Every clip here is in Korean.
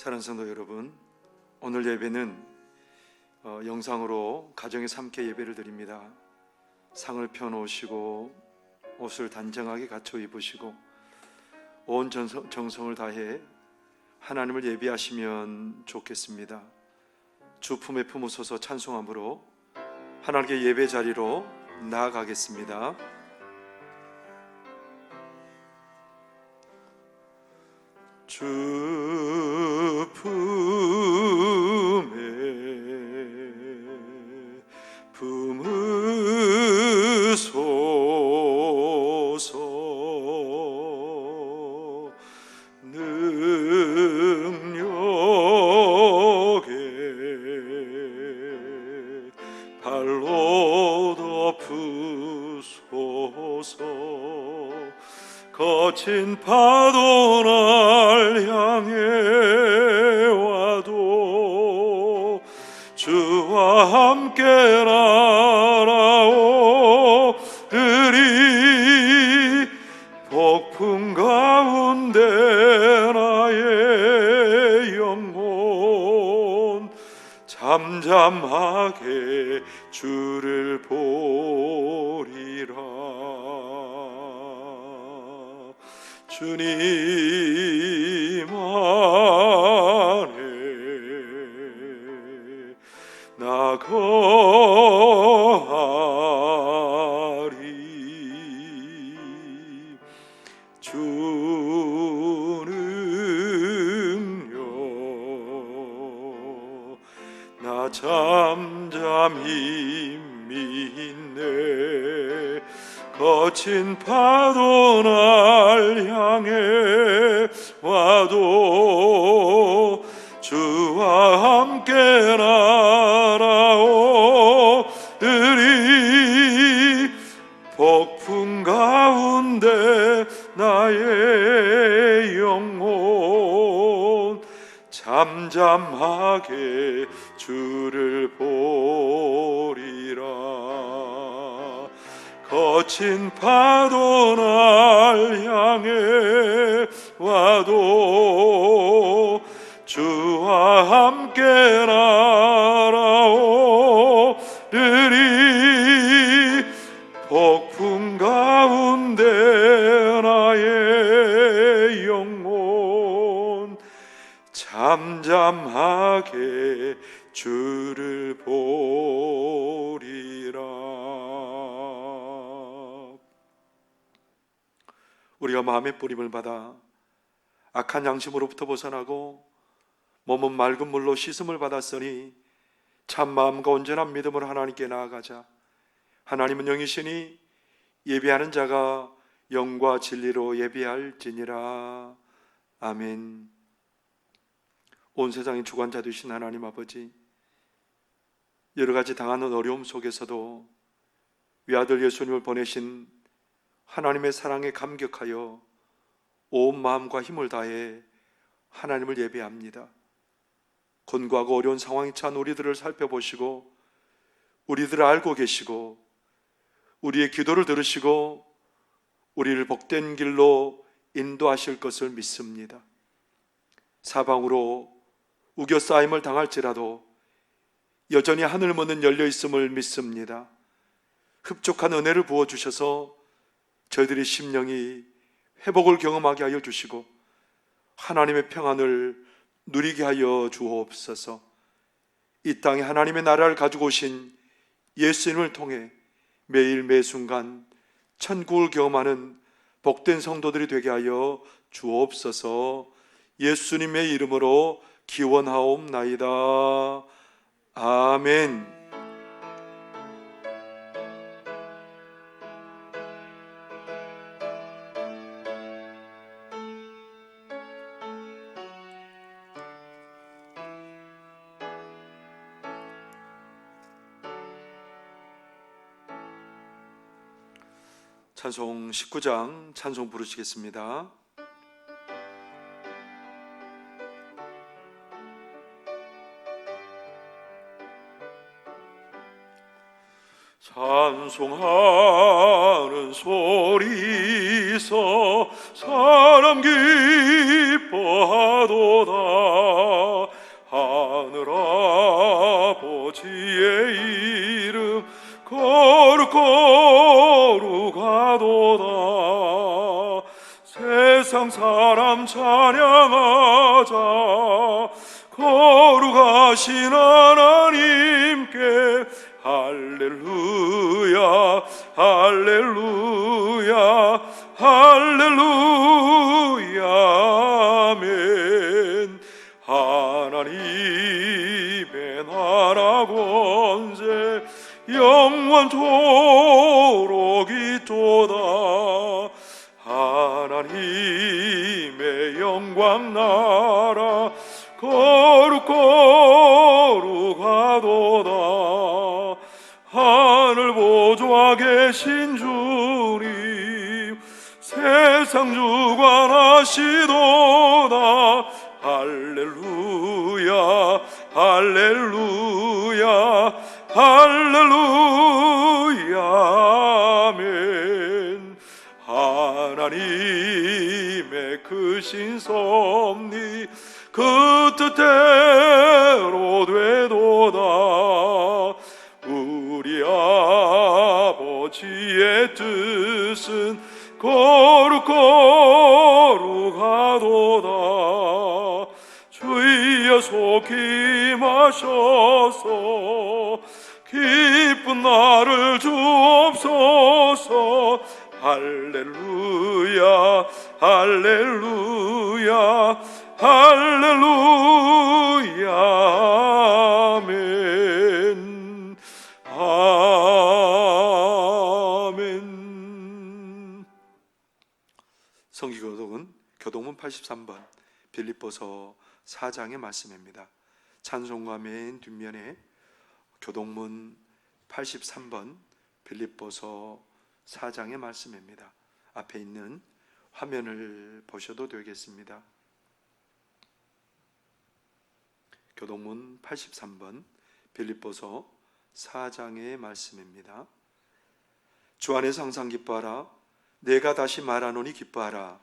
사랑하는 성도 여러분, 오늘 예배는 영상으로 가정에서 함께 예배를 드립니다. 상을 펴놓으시고 옷을 단정하게 갖춰 입으시고 온 정성을 다해 하나님을 예배하시면 좋겠습니다. 주 품에 품으소서 찬송함으로 하나님께 예배 자리로 나아가겠습니다. 주 품에 품으소서 능력에 발로 덮으소서 거친 파도 날 향해 와도 주와 함께 날아오르리 폭풍 가운데 나의 영혼 잠잠하게 주를 보리라. 주님 안에 나 거하리. 주 능력 나 잠잠히 믿네. 거친 파도 날 향해 와도 주와 함께 날아오르리 폭풍 가운데 나의 영혼 잠잠하게 주를 보리라. 거친 파도 날 향해 와도 주와 함께 날아오르리 폭풍 가운데 나의 영혼 잠잠하게 주를 보리라. 우리가 마음의 뿌림을 받아 악한 양심으로부터 벗어나고 몸은 맑은 물로 씻음을 받았으니 참 마음과 온전한 믿음으로 하나님께 나아가자. 하나님은 영이시니 예배하는 자가 영과 진리로 예배할지니라. 아멘. 온 세상의 주관자 되신 하나님 아버지, 여러 가지 당하는 어려움 속에서도 외아들 예수님을 보내신 하나님의 사랑에 감격하여 온 마음과 힘을 다해 하나님을 예배합니다. 곤고하고 어려운 상황에 처한 우리들을 살펴보시고 우리들을 알고 계시고 우리의 기도를 들으시고 우리를 복된 길로 인도하실 것을 믿습니다. 사방으로 우겨싸임을 당할지라도 여전히 하늘문은 열려있음을 믿습니다. 흡족한 은혜를 부어주셔서 저희들의 심령이 회복을 경험하게 하여 주시고 하나님의 평안을 누리게 하여 주옵소서. 이 땅에 하나님의 나라를 가지고 오신 예수님을 통해 매일 매순간 천국을 경험하는 복된 성도들이 되게 하여 주옵소서. 예수님의 이름으로 기원하옵나이다. 아멘. 찬송 19장 찬송 부르시겠습니다. 찬송하는 소리서 사람 기뻐하도다. 하늘 아버지의 이름 거룩거룩하도다. 세상 사람 찬양하자. 거룩하신 하나님께 할렐루야 할렐루야 할렐루야 아멘. 하나님의 나라 권세 영원토록 있도다. 하나님의 영광 나라 거룩거룩하도다. 하늘 보좌 계신 주님 세상 주관하시도다. 할렐루야 할렐루야 할렐루야 아멘. 하나님의 크신 섭리 그 뜻대로 되도다. 우리 아버지의 뜻은 거룩거룩하도다. 주여 속히 마셔서 기쁜 나를 주옵소서. 할렐루야 할렐루야 할렐루야 아멘 아멘. 성기교독은 교독문 83번 빌립보서 4장의 말씀입니다. 찬송가 맨 뒷면에 교독문 83번 빌립보서 4장의 말씀입니다. 앞에 있는 화면을 보셔도 되겠습니다. 교독문 83번 빌립보서 4장의 말씀입니다. 주 안에서 항상 기뻐하라. 내가 다시 말하노니 기뻐하라.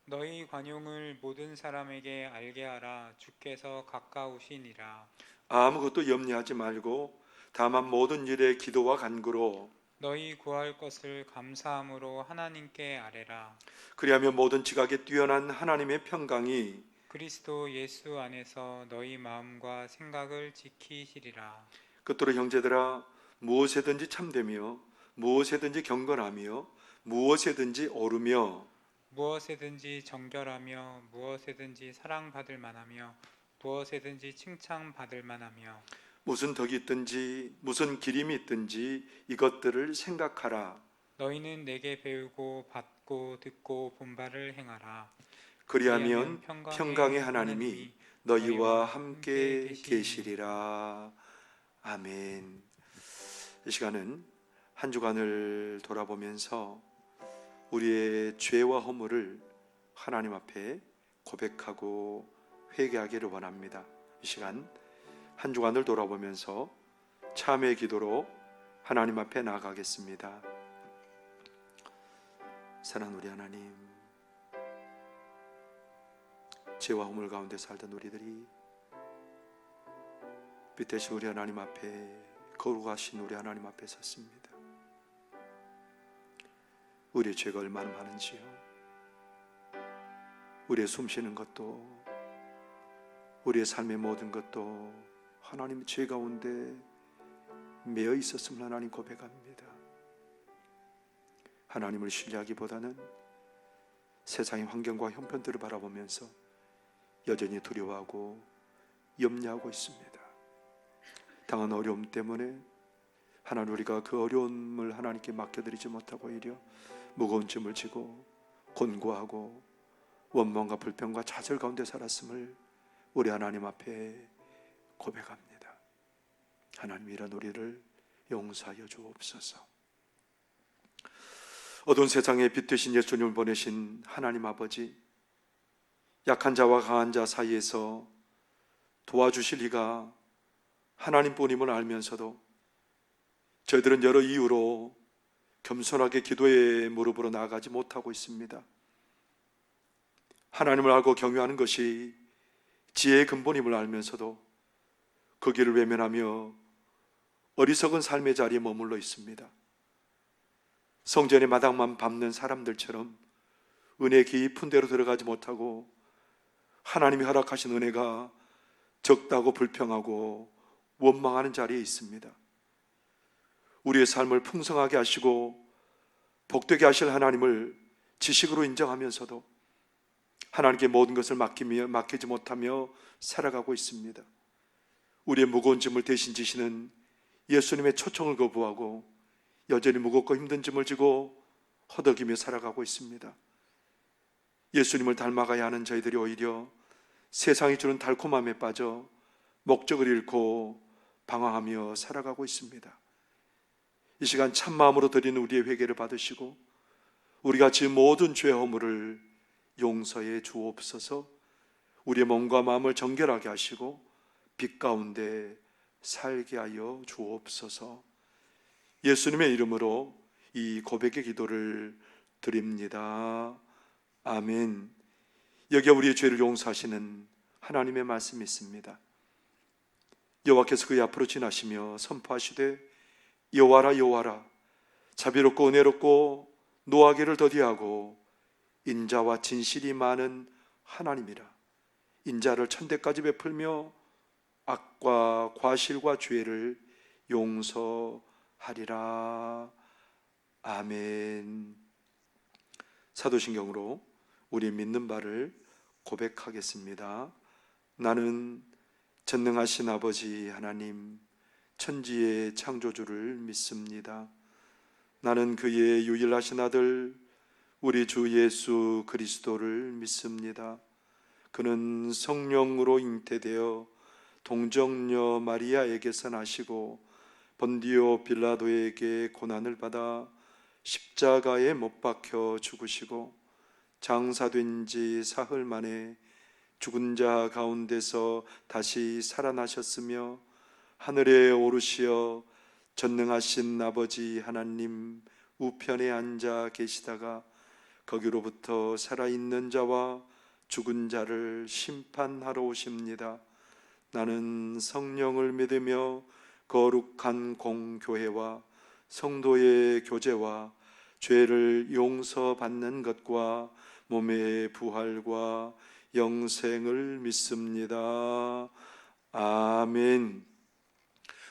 너희 관용을 모든 사람에게 알게 하라. 주께서 가까우시니라. 아무것도 염려하지 말고 다만 모든 일에 기도와 간구로 너희 구할 것을 감사함으로 하나님께 아뢰라. 그리하면 모든 지각에 뛰어난 하나님의 평강이 그리스도 예수 안에서 너희 마음과 생각을 지키시리라. 끝으로 형제들아, 무엇에든지 참되며 무엇에든지 경건하며 무엇에든지 오르며 무엇에든지 정결하며 무엇에든지 사랑받을 만하며 무엇에든지 칭찬받을 만하며 무슨 덕이 있든지 무슨 기림이 있든지 이것들을 생각하라. 너희는 내게 배우고 받고 듣고 본 바를 행하라. 그리하면 평강의 하나님이 너희와 함께 계시리라. 아멘. 이 시간은 한 주간을 돌아보면서 우리의 죄와 허물을 하나님 앞에 고백하고 회개하기를 원합니다. 이 시간 한 주간을 돌아보면서 참회의 기도로 하나님 앞에 나아가겠습니다. 사랑하는 우리 하나님, 죄와 허물 가운데 살던 우리들이 빛되신 우리 하나님 앞에, 거룩하신 우리 하나님 앞에 섰습니다. 우리의 죄가 얼마나 많은지요. 우리의 숨쉬는 것도, 우리의 삶의 모든 것도 하나님 죄 가운데 매여 있었음을 하나님 고백합니다. 하나님을 신뢰하기보다는 세상의 환경과 형편들을 바라보면서 여전히 두려워하고 염려하고 있습니다. 당한 어려움 때문에 하나님, 우리가 그 어려움을 하나님께 맡겨드리지 못하고 오히려 무거운 짐을 지고 곤고하고 원망과 불평과 좌절 가운데 살았음을 우리 하나님 앞에 고백합니다. 하나님, 이런 우리를 용서하여 주옵소서. 어두운 세상에 빛 되신 예수님을 보내신 하나님 아버지, 약한 자와 강한 자 사이에서 도와주실 이가 하나님뿐임을 알면서도 저희들은 여러 이유로 겸손하게 기도의 무릎으로 나아가지 못하고 있습니다. 하나님을 알고 경외하는 것이 지혜의 근본임을 알면서도 그 길을 외면하며 어리석은 삶의 자리에 머물러 있습니다. 성전의 마당만 밟는 사람들처럼 은혜 깊은 데로 들어가지 못하고 하나님이 허락하신 은혜가 적다고 불평하고 원망하는 자리에 있습니다. 우리의 삶을 풍성하게 하시고 복되게 하실 하나님을 지식으로 인정하면서도 하나님께 모든 것을 맡기지 못하며 살아가고 있습니다. 우리의 무거운 짐을 대신 지시는 예수님의 초청을 거부하고 여전히 무겁고 힘든 짐을 지고 허덕이며 살아가고 있습니다. 예수님을 닮아가야 하는 저희들이 오히려 세상이 주는 달콤함에 빠져 목적을 잃고 방황하며 살아가고 있습니다. 이 시간 참마음으로 드리는 우리의 회개를 받으시고 우리가 지은 모든 죄 허물을 용서해 주옵소서. 우리의 몸과 마음을 정결하게 하시고 빛 가운데 살게 하여 주옵소서. 예수님의 이름으로 이 고백의 기도를 드립니다. 아멘. 여기에 우리의 죄를 용서하시는 하나님의 말씀이 있습니다. 여호와께서 그의 앞으로 지나시며 선포하시되 여호와라 여호와라 자비롭고 은혜롭고 노하기를 더디하고 인자와 진실이 많은 하나님이라. 인자를 천대까지 베풀며 악과 과실과 죄를 용서하리라. 아멘. 사도신경으로 우리 믿는 바를 고백하겠습니다. 나는 전능하신 아버지 하나님 천지의 창조주를 믿습니다. 나는 그의 유일하신 아들 우리 주 예수 그리스도를 믿습니다. 그는 성령으로 잉태되어 동정녀 마리아에게서 나시고 본디오 빌라도에게 고난을 받아 십자가에 못 박혀 죽으시고 장사된 지 사흘 만에 죽은 자 가운데서 다시 살아나셨으며 하늘에 오르시어 전능하신 아버지 하나님 우편에 앉아 계시다가 거기로부터 살아있는 자와 죽은 자를 심판하러 오십니다. 나는 성령을 믿으며 거룩한 공교회와 성도의 교제와 죄를 용서받는 것과 몸의 부활과 영생을 믿습니다. 아멘.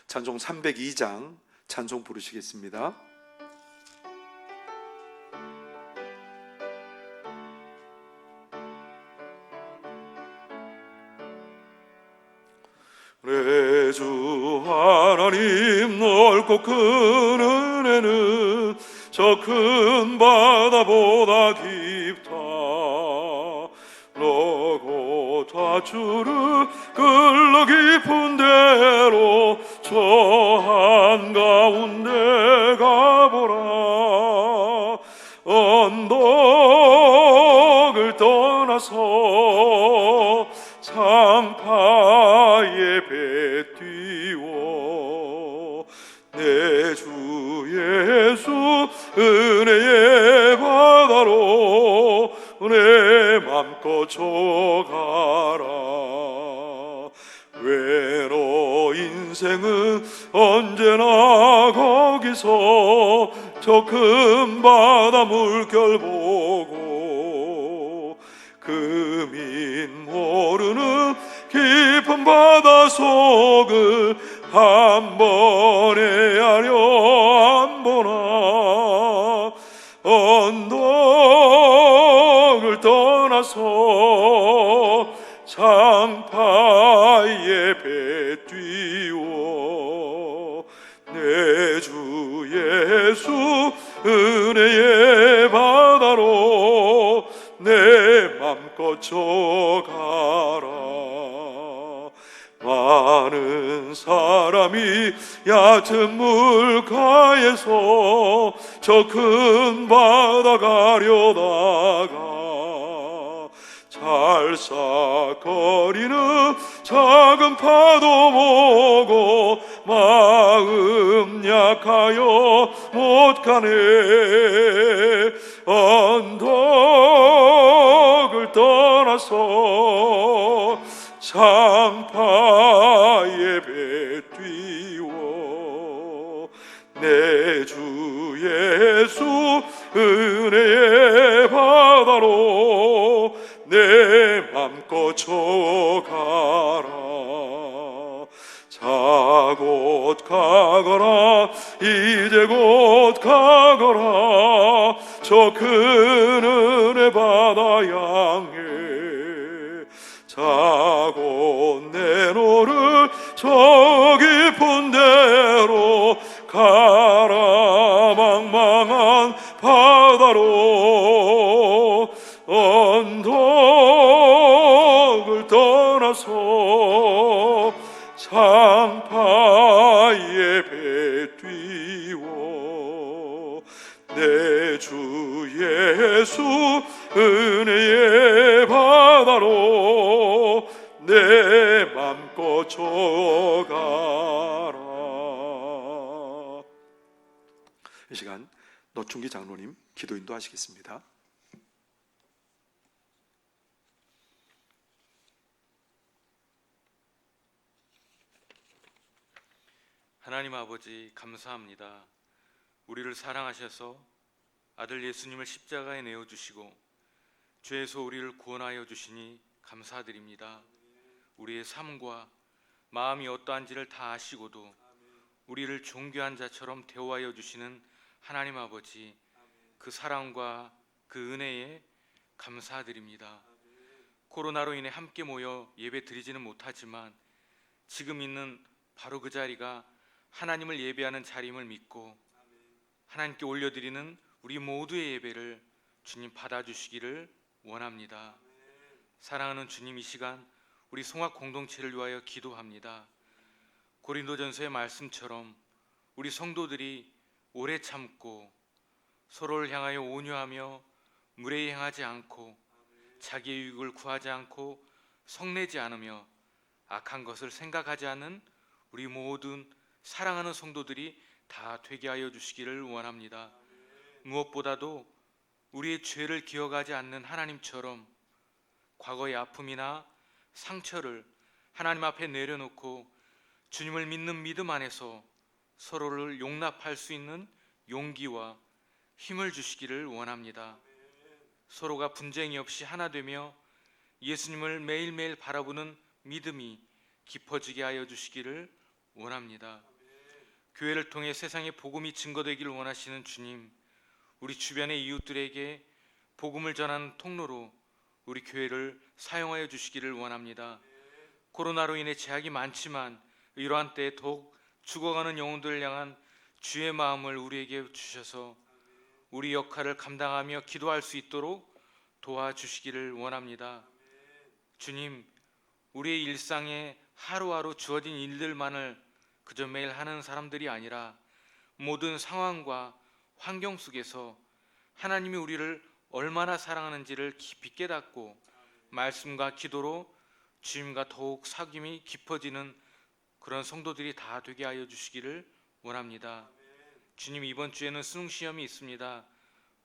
찬송 302장 찬송 부르시겠습니다. 내 주 하나님 넓고 큰 은혜는 저 큰 바다보다 깊다. 너고타 주를 끌러 깊은 데로 저 한가운데 가보라. 언덕을 떠나서 상파에 배 띄워 내 주 예수 은혜의 바다로 내 맘껏 져가라. 외로 인생은 언제나 거기서 저 큰 바다 물결 보고 금인 모르는 깊은 바다 속을 한 번에 하려 안 보나. 언덕을 떠나서 장파에 배 띄워 내 주 예수 은혜의 바다로 내 맘껏 져가라. 많은 사람이 얕은 물가에서 저 큰 바다 가려다가 찰싹거리는 작은 파도 보고 마음 약하여 못 가네. 언덕을 떠나서 장파에 배 띄워 내 주 예수 은혜의 바다로 내 맘껏 져가라. 자 곧 가거라 이제 곧 가거라 저 큰 은혜 바다 향해. 자 곧 내노를 저 깊은 데로 가라. 망망한 바다로 언덕을 떠나서 장파에 배 띄워 내 주 예수 은혜의 바다로 내 맘껏 져가라. 이 시간 노충기 장로님 기도 인도하시겠습니다. 하나님 아버지, 감사합니다. 우리를 사랑하셔서 아들 예수님을 십자가에 내어주시고 죄에서 우리를 구원하여 주시니 감사드립니다. 우리의 삶과 마음이 어떠한지를 다 아시고도 우리를 존귀한 자처럼 대우하여 주시는 하나님 아버지, 그 사랑과 그 은혜에 감사드립니다. 코로나로 인해 함께 모여 예배 드리지는 못하지만 지금 있는 바로 그 자리가 하나님을 예배하는 자리임을 믿고 하나님께 올려드리는 우리 모두의 예배를 주님 받아주시기를 원합니다. 사랑하는 주님, 이 시간 우리 송악 공동체를 위하여 기도합니다. 고린도전서의 말씀처럼 우리 성도들이 오래 참고 서로를 향하여 온유하며 무례히 행하지 않고 자기의 유익을 구하지 않고 성내지 않으며 악한 것을 생각하지 않는 우리 모든 사랑하는 성도들이 다 되게 하여 주시기를 원합니다. 무엇보다도 우리의 죄를 기억하지 않는 하나님처럼 과거의 아픔이나 상처를 하나님 앞에 내려놓고 주님을 믿는 믿음 안에서 서로를 용납할 수 있는 용기와 힘을 주시기를 원합니다. 서로가 분쟁이 없이 하나 되며 예수님을 매일매일 바라보는 믿음이 깊어지게 하여 주시기를 원합니다. 교회를 통해 세상에 복음이 증거되기를 원하시는 주님, 우리 주변의 이웃들에게 복음을 전하는 통로로 우리 교회를 사용하여 주시기를 원합니다. 코로나로 인해 제약이 많지만 이러한 때에 더욱 죽어가는 영혼들을 향한 주의 마음을 우리에게 주셔서 우리 역할을 감당하며 기도할 수 있도록 도와주시기를 원합니다. 주님, 우리의 일상에 하루하루 주어진 일들만을 그저 매일 하는 사람들이 아니라 모든 상황과 환경 속에서 하나님이 우리를 얼마나 사랑하는지를 깊이 깨닫고 말씀과 기도로 주님과 더욱 사귐이 깊어지는 그런 성도들이 다 되게 하여 주시기를 원합니다. 주님, 이번 주에는 수능 시험이 있습니다.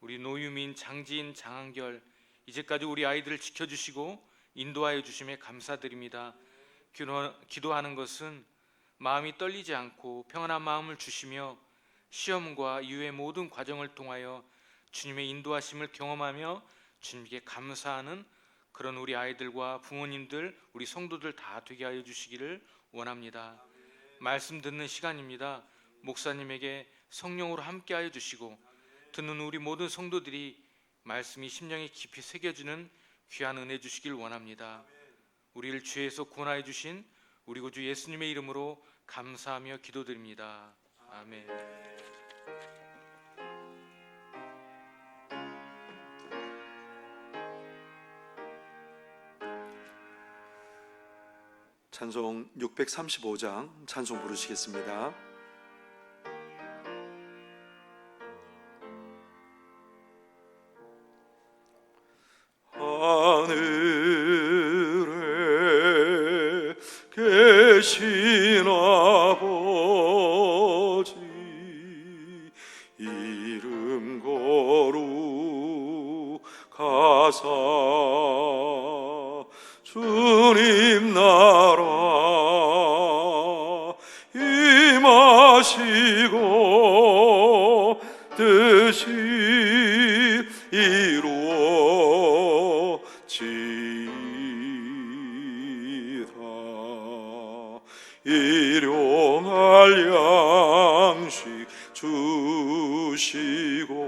우리 노유민, 장지인, 장한결 이제까지 우리 아이들을 지켜주시고 인도하여 주심에 감사드립니다. 기도하는 것은 마음이 떨리지 않고 평안한 마음을 주시며 시험과 이후의 모든 과정을 통하여 주님의 인도하심을 경험하며 주님께 감사하는 그런 우리 아이들과 부모님들, 우리 성도들 다 되게 하여 주시기를 원합니다. 말씀 듣는 시간입니다. 목사님에게 성령으로 함께 하여 주시고 듣는 우리 모든 성도들이 말씀이 심령에 깊이 새겨지는 귀한 은혜 주시길 원합니다. 우리를 죄에서 구원하여 주신 우리 구주 예수님의 이름으로 감사하며 기도드립니다. 아멘. 찬송 635장 찬송 부르시겠습니다. 하늘에 계신 아버지 이름 거룩하사 주 주님 나라 임하시고 뜻이 이루어지다. 일용할 양식 주시고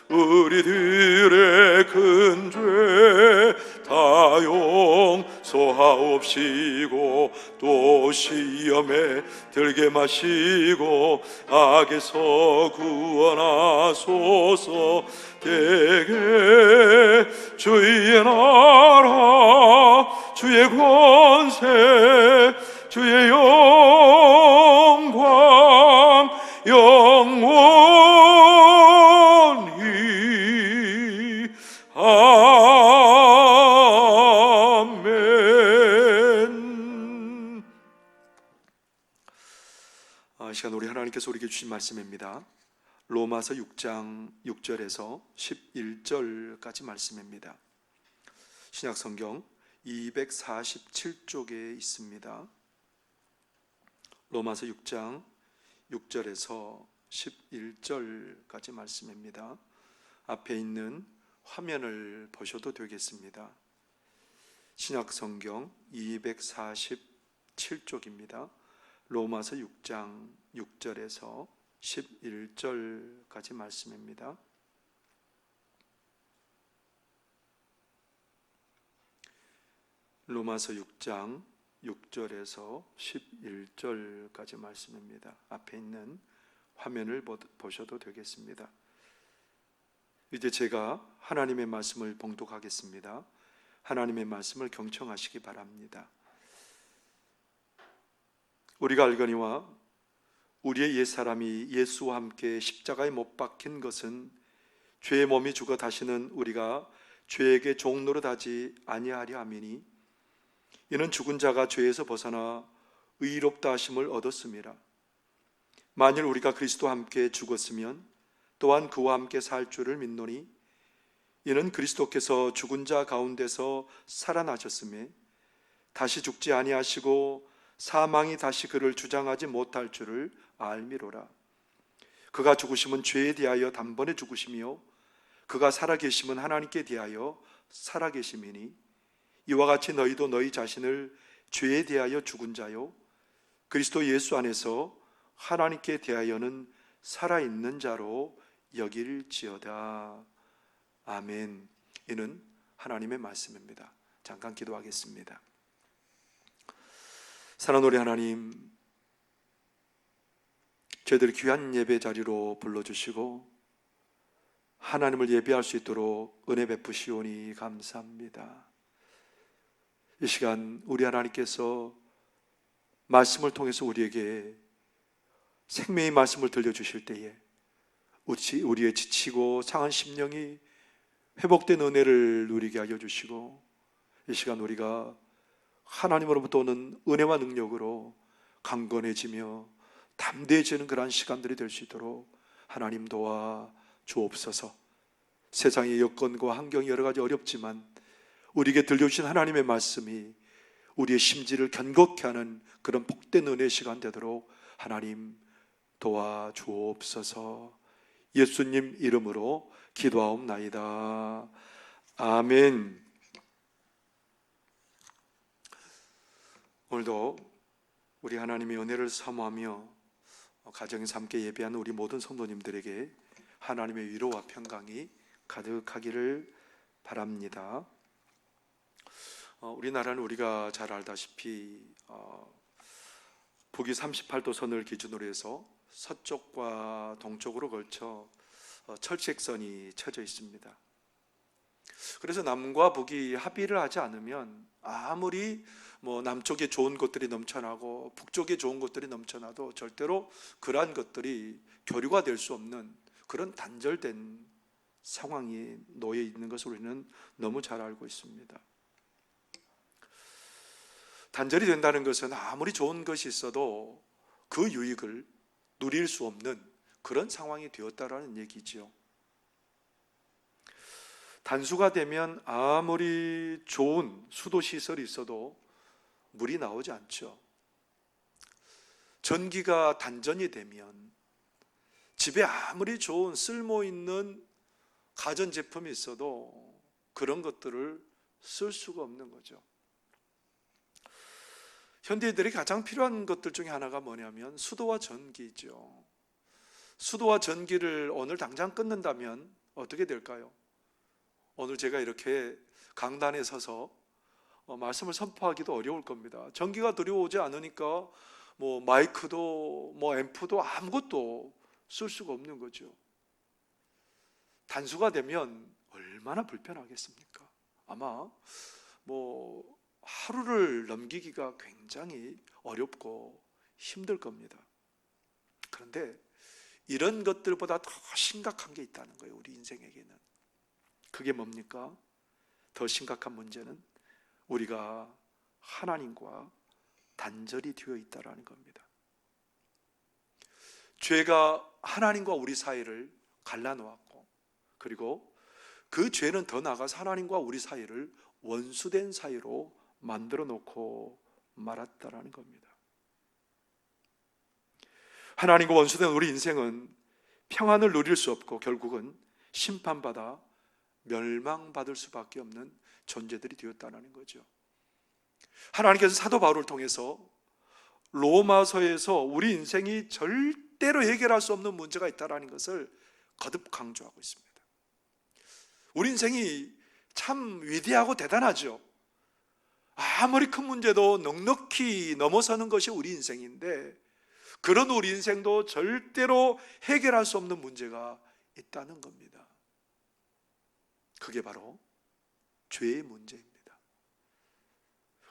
우리들의 큰 죄 다 용서하옵시고 또 시험에 들게 마시고 악에서 구원하소서. 대개 주의 나라 주의 권세 주의 영광 영원히 아멘. 이 시간 우리 하나님께서 우리에게 주신 말씀입니다. 로마서 6장 6절에서 11절까지 말씀입니다. 신약성경 247쪽에 있습니다. 로마서 6장 6절에서 11절까지 말씀입니다. 앞에 있는 화면을 보셔도 되겠습니다. 신약성경 247쪽입니다. 로마서 6장 6절에서 11절까지 말씀입니다. 로마서 6장 6절에서 11절까지 말씀입니다. 앞에 있는 화면을 보셔도 되겠습니다. 이제 제가 하나님의 말씀을 봉독하겠습니다. 하나님의 말씀을 경청하시기 바랍니다. 우리가 알거니와 우리의 옛사람이 예수와 함께 십자가에 못 박힌 것은 죄의 몸이 죽어 다시는 우리가 죄에게 종노릇하지 아니하려 함이니 이는 죽은 자가 죄에서 벗어나 의롭다 하심을 얻었음이라. 만일 우리가 그리스도와 함께 죽었으면 또한 그와 함께 살 줄을 믿노니 이는 그리스도께서 죽은 자 가운데서 살아나셨음에 다시 죽지 아니하시고 사망이 다시 그를 주장하지 못할 줄을 알미로라. 그가 죽으심은 죄에 대하여 단번에 죽으시며 그가 살아계심은 하나님께 대하여 살아계심이니 이와 같이 너희도 너희 자신을 죄에 대하여 죽은 자요 그리스도 예수 안에서 하나님께 대하여는 살아있는 자로 여길지어다. 아멘. 이는 하나님의 말씀입니다. 잠깐 기도하겠습니다. 사랑하는 우리 하나님, 저희들 귀한 예배 자리로 불러주시고 하나님을 예배할 수 있도록 은혜 베푸시오니 감사합니다. 이 시간 우리 하나님께서 말씀을 통해서 우리에게 생명의 말씀을 들려주실 때에 우리의 지치고 상한 심령이 회복된 은혜를 누리게 하여 주시고 이 시간 우리가 하나님으로부터 오는 은혜와 능력으로 강건해지며 담대해지는 그러한 시간들이 될 수 있도록 하나님 도와 주옵소서. 세상의 여건과 환경이 여러 가지 어렵지만 우리에게 들려주신 하나님의 말씀이 우리의 심지를 견고케 하는 그런 복된 은혜의 시간 되도록 하나님 도와 주옵소서. 예수님 이름으로 기도하옵나이다. 아멘. 오늘도 우리 하나님의 은혜를 사모하며 가정에서 함께 예배하는 우리 모든 성도님들에게 하나님의 위로와 평강이 가득하기를 바랍니다. 우리나라는 우리가 잘 알다시피 북위 38도선을 기준으로 해서 서쪽과 동쪽으로 걸쳐 철책선이 쳐져 있습니다. 그래서 남과 북이 합의를 하지 않으면 아무리 남쪽에 좋은 것들이 넘쳐나고 북쪽에 좋은 것들이 넘쳐나도 절대로 그러한 것들이 교류가 될 수 없는 그런 단절된 상황이 놓여 있는 것을 우리는 너무 잘 알고 있습니다. 단절이 된다는 것은 아무리 좋은 것이 있어도 그 유익을 누릴 수 없는 그런 상황이 되었다라는 얘기지요. 단수가 되면 아무리 좋은 수도 시설이 있어도 물이 나오지 않죠. 전기가 단전이 되면 집에 아무리 좋은 쓸모 있는 가전제품이 있어도 그런 것들을 쓸 수가 없는 거죠. 현대인들이 가장 필요한 것들 중에 하나가 뭐냐면 수도와 전기죠. 수도와 전기를 오늘 당장 끊는다면 어떻게 될까요? 오늘 제가 이렇게 강단에 서서 말씀을 선포하기도 어려울 겁니다. 전기가 들어오지 않으니까 뭐 마이크도 뭐 앰프도 아무것도 쓸 수가 없는 거죠. 단수가 되면 얼마나 불편하겠습니까? 아마 뭐 하루를 넘기기가 굉장히 어렵고 힘들 겁니다. 그런데 이런 것들보다 더 심각한 게 있다는 거예요, 우리 인생에게는. 그게 뭡니까? 더 심각한 문제는 우리가 하나님과 단절이 되어 있다는 겁니다. 죄가 하나님과 우리 사이를 갈라놓았고, 그리고 그 죄는 더 나아가서 하나님과 우리 사이를 원수된 사이로 만들어 놓고 말았다라는 겁니다. 하나님과 원수된 우리 인생은 평안을 누릴 수 없고 결국은 심판받아 멸망받을 수밖에 없는 존재들이 되었다는 거죠. 하나님께서 사도 바울을 통해서 로마서에서 우리 인생이 절대로 해결할 수 없는 문제가 있다는 것을 거듭 강조하고 있습니다. 우리 인생이 참 위대하고 대단하죠. 아무리 큰 문제도 넉넉히 넘어서는 것이 우리 인생인데, 그런 우리 인생도 절대로 해결할 수 없는 문제가 있다는 겁니다. 그게 바로 죄의 문제입니다.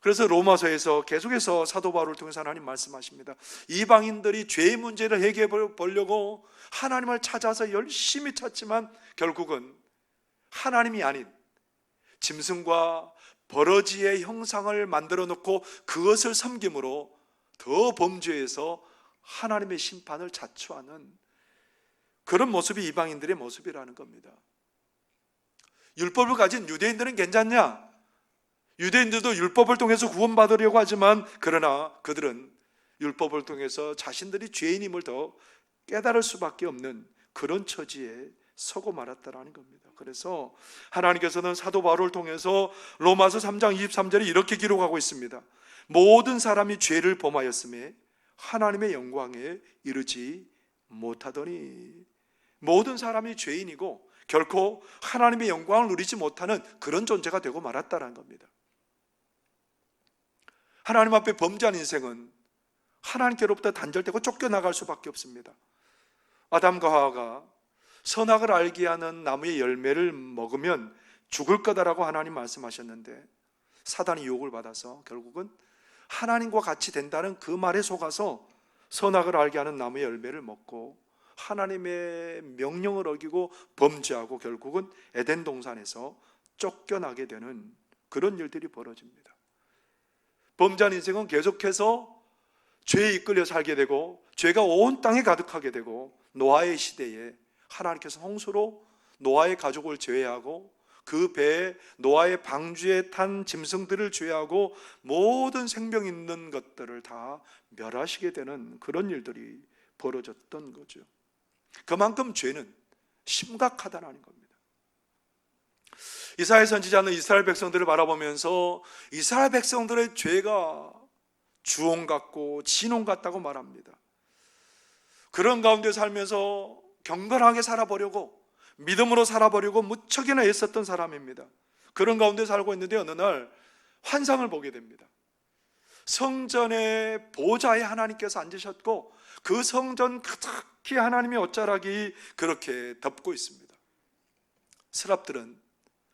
그래서 로마서에서 계속해서 사도 바울을 통해서 하나님 말씀하십니다. 이방인들이 죄의 문제를 해결해 보려고 하나님을 찾아서 열심히 찾지만 결국은 하나님이 아닌 짐승과 버러지의 형상을 만들어 놓고 그것을 섬김으로 더 범죄해서 하나님의 심판을 자초하는 그런 모습이 이방인들의 모습이라는 겁니다. 율법을 가진 유대인들은 괜찮냐? 유대인들도 율법을 통해서 구원받으려고 하지만 그러나 그들은 율법을 통해서 자신들이 죄인임을 더 깨달을 수밖에 없는 그런 처지에 서고 말았다라는 겁니다. 그래서 하나님께서는 사도 바울을 통해서 로마서 3장 23절에 이렇게 기록하고 있습니다. 모든 사람이 죄를 범하였음에 하나님의 영광에 이르지 못하더니, 모든 사람이 죄인이고 결코 하나님의 영광을 누리지 못하는 그런 존재가 되고 말았다는 겁니다. 하나님 앞에 범죄한 인생은 하나님께로부터 단절되고 쫓겨나갈 수밖에 없습니다. 아담과 하와가 선악을 알게 하는 나무의 열매를 먹으면 죽을 거다라고 하나님 말씀하셨는데, 사단이 유혹을 받아서 결국은 하나님과 같이 된다는 그 말에 속아서 선악을 알게 하는 나무의 열매를 먹고 하나님의 명령을 어기고 범죄하고 결국은 에덴 동산에서 쫓겨나게 되는 그런 일들이 벌어집니다. 범죄한 인생은 계속해서 죄에 이끌려 살게 되고 죄가 온 땅에 가득하게 되고, 노아의 시대에 하나님께서 홍수로 노아의 가족을 제외하고 그 배에 노아의 방주에 탄 짐승들을 제외하고 모든 생명 있는 것들을 다 멸하시게 되는 그런 일들이 벌어졌던 거죠. 그만큼 죄는 심각하다는 겁니다. 이사야 선지자는 이스라엘 백성들을 바라보면서 이스라엘 백성들의 죄가 주홍 같고 진홍 같다고 말합니다. 그런 가운데 살면서 경건하게 살아보려고, 믿음으로 살아보려고 무척이나 애썼던 사람입니다. 그런 가운데 살고 있는데 어느 날 환상을 보게 됩니다. 성전의 보좌에 하나님께서 앉으셨고 그 성전 가득히 하나님의 옷자락이 그렇게 덮고 있습니다. 스랍들은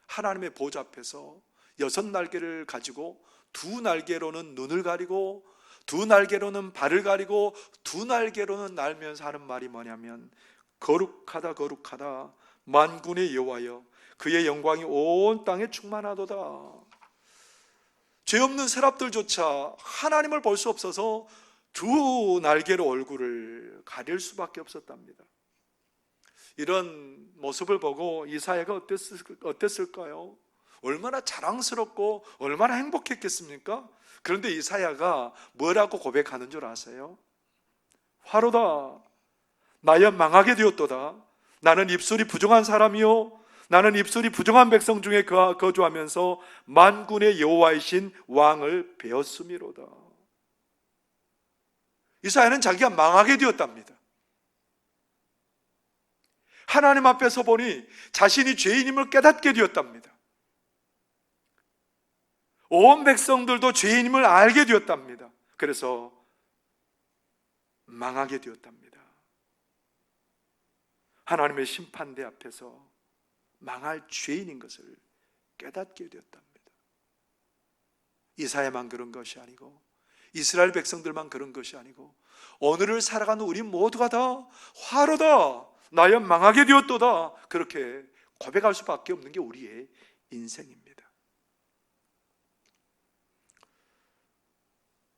하나님의 보좌 앞에서 6날개를 가지고 2날개로는 눈을 가리고 2날개로는 발을 가리고 2날개로는 날면서 하는 말이 뭐냐면, 거룩하다 거룩하다 만군의 여호와여, 그의 영광이 온 땅에 충만하도다. 죄 없는 세랍들조차 하나님을 볼 수 없어서 2날개로 얼굴을 가릴 수밖에 없었답니다. 이런 모습을 보고 이사야가 어땠을까요? 얼마나 자랑스럽고 얼마나 행복했겠습니까? 그런데 이사야가 뭐라고 고백하는 줄 아세요? 화로다, 나여 망하게 되었도다. 나는 입술이 부정한 사람이요, 나는 입술이 부정한 백성 중에 거주하면서 만군의 여호와이신 왕을 배웠음이로다. 이사야는 자기가 망하게 되었답니다. 하나님 앞에 서 보니 자신이 죄인임을 깨닫게 되었답니다. 온 백성들도 죄인임을 알게 되었답니다. 그래서 망하게 되었답니다. 하나님의 심판대 앞에서 망할 죄인인 것을 깨닫게 되었답니다. 이사야만 그런 것이 아니고 이스라엘 백성들만 그런 것이 아니고 오늘을 살아가는 우리 모두가 다 화로다, 나여 망하게 되었도다, 그렇게 고백할 수밖에 없는 게 우리의 인생입니다.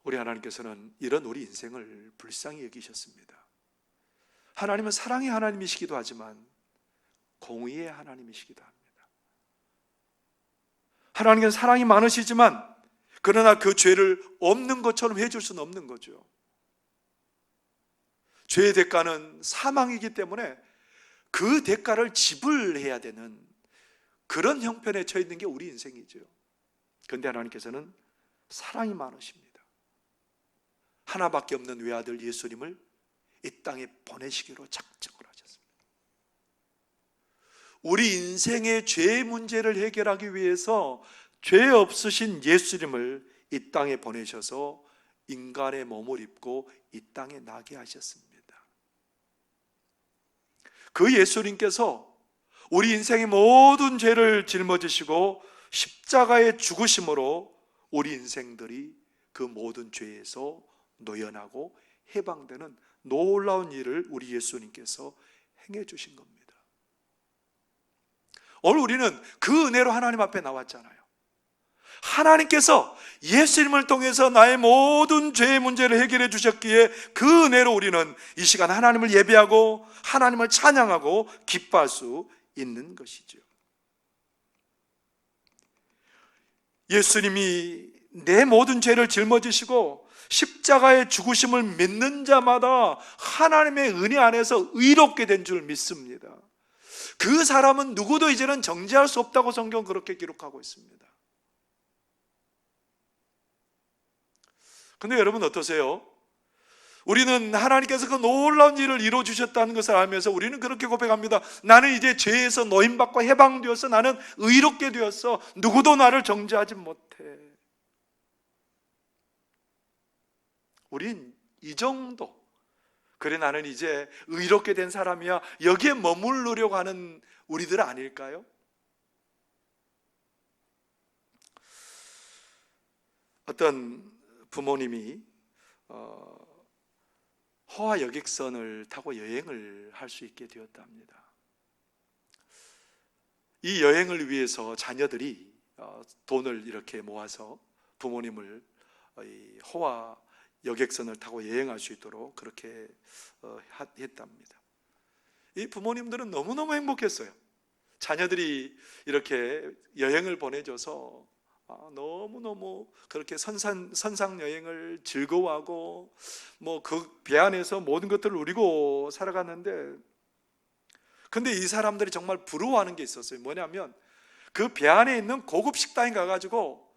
우리 하나님께서는 이런 우리 인생을 불쌍히 여기셨습니다. 하나님은 사랑의 하나님이시기도 하지만 공의의 하나님이시기도 합니다. 하나님은 사랑이 많으시지만 그러나 그 죄를 없는 것처럼 해줄 수는 없는 거죠. 죄의 대가는 사망이기 때문에 그 대가를 지불해야 되는 그런 형편에 처해 있는 게 우리 인생이죠. 그런데 하나님께서는 사랑이 많으십니다. 하나밖에 없는 외아들 예수님을 이 땅에 보내시기로 작정을 하셨습니다. 우리 인생의 죄의 문제를 해결하기 위해서 죄 없으신 예수님을 이 땅에 보내셔서 인간의 몸을 입고 이 땅에 나게 하셨습니다. 그 예수님께서 우리 인생의 모든 죄를 짊어지시고 십자가의 죽으심으로 우리 인생들이 그 모든 죄에서 노연하고 해방되는 놀라운 일을 우리 예수님께서 행해 주신 겁니다. 오늘 우리는 그 은혜로 하나님 앞에 나왔잖아요. 하나님께서 예수님을 통해서 나의 모든 죄의 문제를 해결해 주셨기에 그 은혜로 우리는 이 시간 하나님을 예배하고 하나님을 찬양하고 기뻐할 수 있는 것이죠. 예수님이 내 모든 죄를 짊어지시고 십자가의 죽으심을 믿는 자마다 하나님의 은혜 안에서 의롭게 된 줄 믿습니다. 그 사람은 누구도 이제는 정죄할 수 없다고 성경 그렇게 기록하고 있습니다. 근데 여러분 어떠세요? 우리는 하나님께서 그 놀라운 일을 이루어주셨다는 것을 알면서 우리는 그렇게 고백합니다. 나는 이제 죄에서 노임받고 해방되어서 나는 의롭게 되었어. 누구도 나를 정죄하지 못해. 우린 이 정도, 그래 나는 이제 의롭게 된 사람이야, 여기에 머무르려고 하는 우리들 아닐까요? 어떤 부모님이 호화 여객선을 타고 여행을 할 수 있게 되었답니다. 이 여행을 위해서 자녀들이 돈을 이렇게 모아서 부모님을 호화 여객선을 타고 여행할 수 있도록 그렇게 했답니다. 이 부모님들은 너무너무 행복했어요. 자녀들이 이렇게 여행을 보내줘서 너무너무 그렇게 선상 여행을 즐거워하고 뭐 그 배 안에서 모든 것들을 누리고 살아갔는데, 근데 이 사람들이 정말 부러워하는 게 있었어요. 뭐냐면 그 배 안에 있는 고급 식당에 가가지고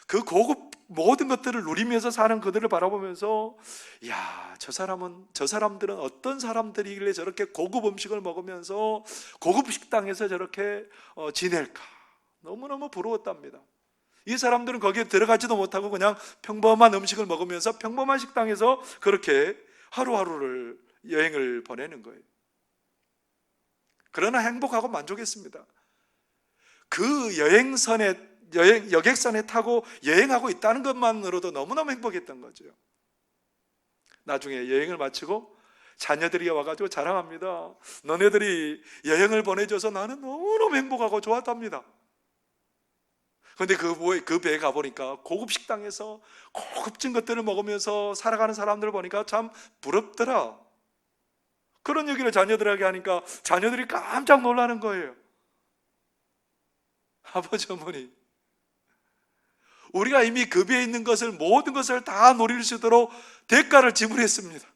그 고급 모든 것들을 누리면서 사는 그들을 바라보면서, 야, 저 사람들은 어떤 사람들이길래 저렇게 고급 음식을 먹으면서 고급 식당에서 저렇게 지낼까, 너무너무 부러웠답니다. 이 사람들은 거기에 들어가지도 못하고 그냥 평범한 음식을 먹으면서 평범한 식당에서 그렇게 하루하루를 여행을 보내는 거예요. 그러나 행복하고 만족했습니다. 그 여객선에 타고 여행하고 있다는 것만으로도 너무너무 행복했던 거죠. 나중에 여행을 마치고 자녀들이 와가지고 자랑합니다. 너네들이 여행을 보내줘서 나는 너무너무 행복하고 좋았답니다. 그런데 그 배에 가보니까 고급 식당에서 고급진 것들을 먹으면서 살아가는 사람들을 보니까 참 부럽더라. 그런 얘기를 자녀들에게 하니까 자녀들이 깜짝 놀라는 거예요. 아버지, 어머니, 우리가 이미 그 배에 있는 것을, 모든 것을 다 누릴 수 있도록 대가를 지불했습니다.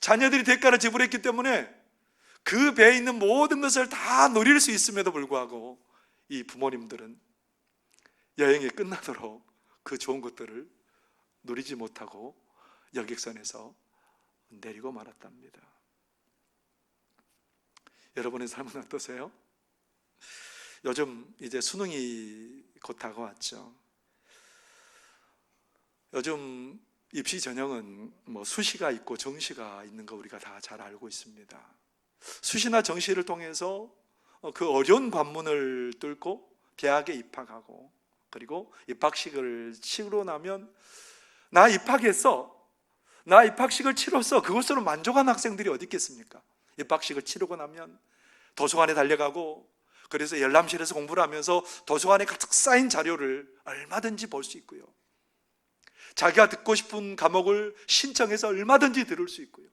자녀들이 대가를 지불했기 때문에 그 배에 있는 모든 것을 다 누릴 수 있음에도 불구하고 이 부모님들은 여행이 끝나도록 그 좋은 것들을 누리지 못하고 여객선에서 내리고 말았답니다. 여러분의 삶은 어떠세요? 요즘 이제 수능이 곧 다가왔죠. 요즘 입시 전형은 수시가 있고 정시가 있는 거 우리가 다 잘 알고 있습니다. 수시나 정시를 통해서 그 어려운 관문을 뚫고 대학에 입학하고, 그리고 입학식을 치르고 나면 나 입학했어, 나 입학식을 치렀어, 그것으로 만족한 학생들이 어디 있겠습니까? 입학식을 치르고 나면 도서관에 달려가고, 그래서 열람실에서 공부를 하면서 도서관에 가득 쌓인 자료를 얼마든지 볼 수 있고요, 자기가 듣고 싶은 과목을 신청해서 얼마든지 들을 수 있고요,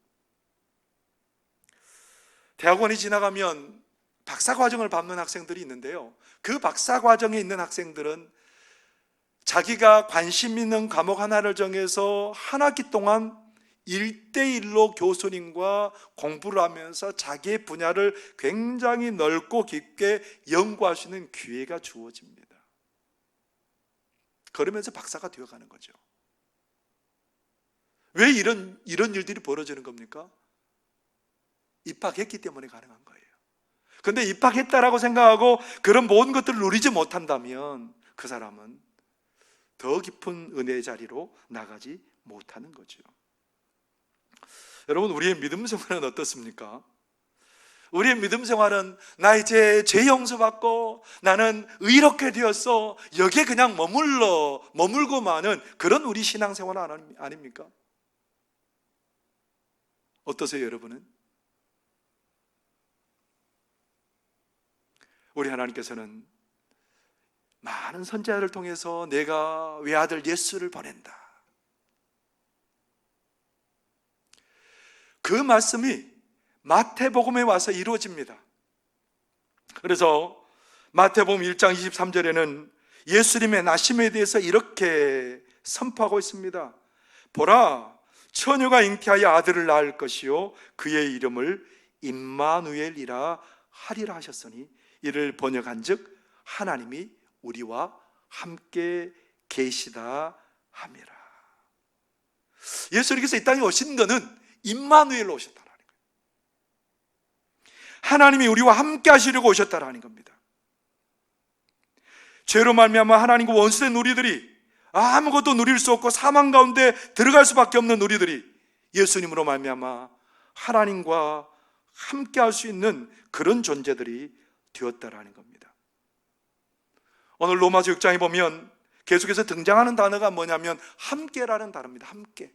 대학원이 지나가면 박사과정을 밟는 학생들이 있는데요, 그 박사과정에 있는 학생들은 자기가 관심 있는 과목 하나를 정해서 한 학기 동안 1대1로 교수님과 공부를 하면서 자기의 분야를 굉장히 넓고 깊게 연구할 수 있는 기회가 주어집니다. 그러면서 박사가 되어가는 거죠. 왜 이런 일들이 벌어지는 겁니까? 입학했기 때문에 가능한 거예요. 그런데 입학했다라고 생각하고 그런 모든 것들을 누리지 못한다면 그 사람은 더 깊은 은혜의 자리로 나가지 못하는 거죠. 여러분, 우리의 믿음 생활은 어떻습니까? 우리의 믿음 생활은 나 이제 죄 용서받고 나는 의롭게 되었어, 여기에 그냥 머물고 마는 그런 우리 신앙생활 아닙니까? 어떠세요, 여러분은? 우리 하나님께서는 많은 선지자를 통해서 내가 외아들 예수를 보낸다, 그 말씀이 마태복음에 와서 이루어집니다. 그래서 마태복음 1장 23절에는 예수님의 나심에 대해서 이렇게 선포하고 있습니다. 보라, 처녀가 잉태하여 아들을 낳을 것이요 그의 이름을 임마누엘이라 하리라 하셨으니 이를 번역한즉 하나님이 우리와 함께 계시다 함이라. 예수님께서 이 땅에 오신 것은 임마누엘로 오셨다라는 거예요. 하나님이 우리와 함께 하시려고 오셨다라는 겁니다. 죄로 말미암아 하나님과 원수된 우리들이 아무것도 누릴 수 없고 사망 가운데 들어갈 수밖에 없는 우리들이 예수님으로 말미암아 하나님과 함께 할 수 있는 그런 존재들이 되었다라는 겁니다. 오늘 로마서 6장에 보면 계속해서 등장하는 단어가 뭐냐면 함께라는 단어입니다. 함께.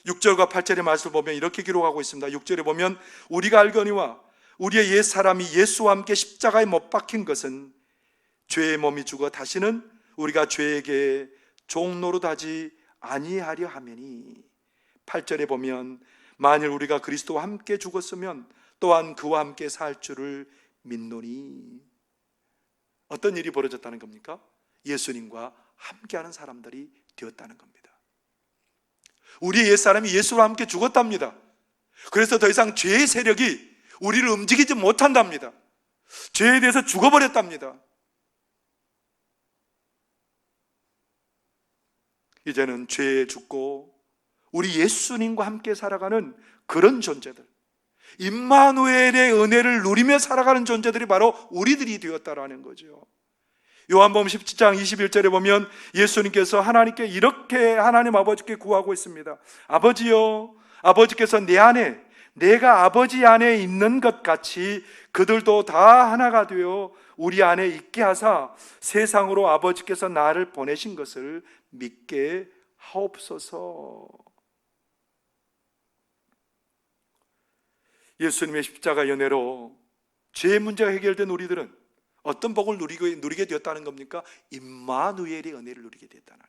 6절과 8절의 말씀을 보면 이렇게 기록하고 있습니다. 6절에 보면 우리가 알거니와 우리의 옛 사람이 예수와 함께 십자가에 못 박힌 것은 죄의 몸이 죽어 다시는 우리가 죄에게 종노릇하지 아니하려 하매니, 8절에 보면 만일 우리가 그리스도와 함께 죽었으면 또한 그와 함께 살 줄을 믿노니. 어떤 일이 벌어졌다는 겁니까? 예수님과 함께하는 사람들이 되었다는 겁니다. 우리의 옛사람이 예수와 함께 죽었답니다. 그래서 더 이상 죄의 세력이 우리를 움직이지 못한답니다. 죄에 대해서 죽어버렸답니다. 이제는 죄에 죽고 우리 예수님과 함께 살아가는 그런 존재들, 임마누엘의 은혜를 누리며 살아가는 존재들이 바로 우리들이 되었다라는 거죠. 요한복음 17장 21절에 보면 예수님께서 하나님께 이렇게 하나님 아버지께 구하고 있습니다. 아버지여, 아버지께서 내 안에, 내가 아버지 안에 있는 것 같이 그들도 다 하나가 되어 우리 안에 있게 하사 세상으로 아버지께서 나를 보내신 것을 믿게 하옵소서. 예수님의 십자가 연애로 죄의 문제가 해결된 우리들은 어떤 복을 누리게 되었다는 겁니까? 임마누엘의 은혜를 누리게 되었다는,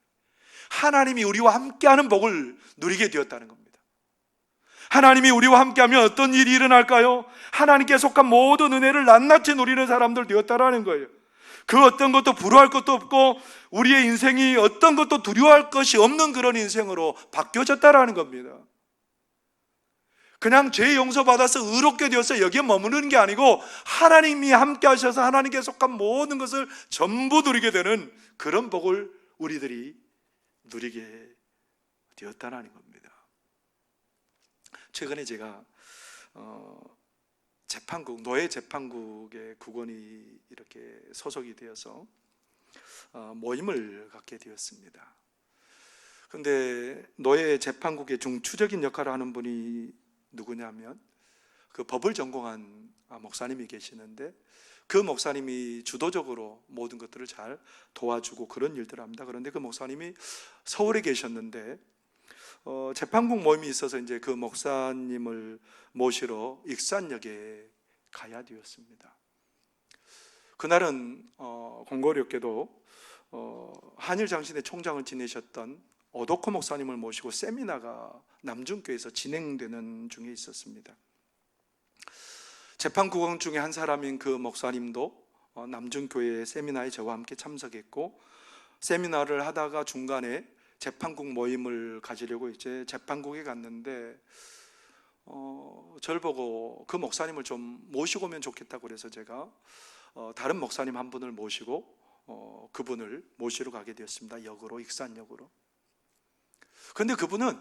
하나님이 우리와 함께하는 복을 누리게 되었다는 겁니다. 하나님이 우리와 함께하면 어떤 일이 일어날까요? 하나님께 속한 모든 은혜를 낱낱이 누리는 사람들 되었다라는 거예요. 그 어떤 것도 부러워할 것도 없고 우리의 인생이 어떤 것도 두려워할 것이 없는 그런 인생으로 바뀌어졌다라는 겁니다. 그냥 죄 용서받아서 의롭게 되어서 여기에 머무르는 게 아니고 하나님이 함께 하셔서 하나님께 속한 모든 것을 전부 누리게 되는 그런 복을 우리들이 누리게 되었다는 겁니다. 최근에 제가 노예 재판국의 국원이 이렇게 소속이 되어서 모임을 갖게 되었습니다. 그런데 노예 재판국의 중추적인 역할을 하는 분이 누구냐면 그 법을 전공한 목사님이 계시는데 그 목사님이 주도적으로 모든 것들을 잘 도와주고 그런 일들을 합니다. 그런데 그 목사님이 서울에 계셨는데 재판국 모임이 있어서 이제 그 목사님을 모시러 익산역에 가야 되었습니다. 그날은 공교롭게도 한일장신의 총장을 지내셨던 오도코 목사님을 모시고 세미나가 남중교에서 진행되는 중에 있었습니다. 재판국원 중에 한 사람인 그 목사님도 남중교회 세미나에 저와 함께 참석했고, 세미나를 하다가 중간에 재판국 모임을 가지려고 이제 재판국에 갔는데 저를 보고 그 목사님을 좀 모시고 오면 좋겠다고 그래서 제가 다른 목사님 한 분을 모시고 그분을 모시러 가게 되었습니다. 역으로, 익산역으로. 그런데 그분은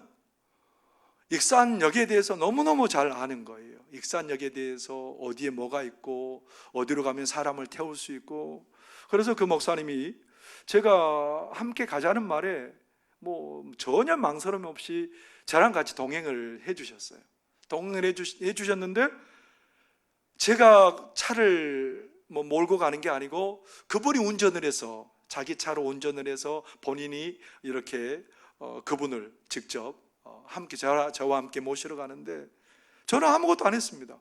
익산역에 대해서 너무너무 잘 아는 거예요. 익산역에 대해서 어디에 뭐가 있고 어디로 가면 사람을 태울 수 있고. 그래서 그 목사님이 제가 함께 가자는 말에 뭐 전혀 망설임 없이 저랑 같이 동행을 해주셨어요. 동행을 해주셨는데 제가 차를 몰고 가는 게 아니고 그분이 운전을 해서, 자기 차로 운전을 해서 본인이 이렇게 그분을 직접 함께 저와 함께 모시러 가는데 저는 아무것도 안 했습니다.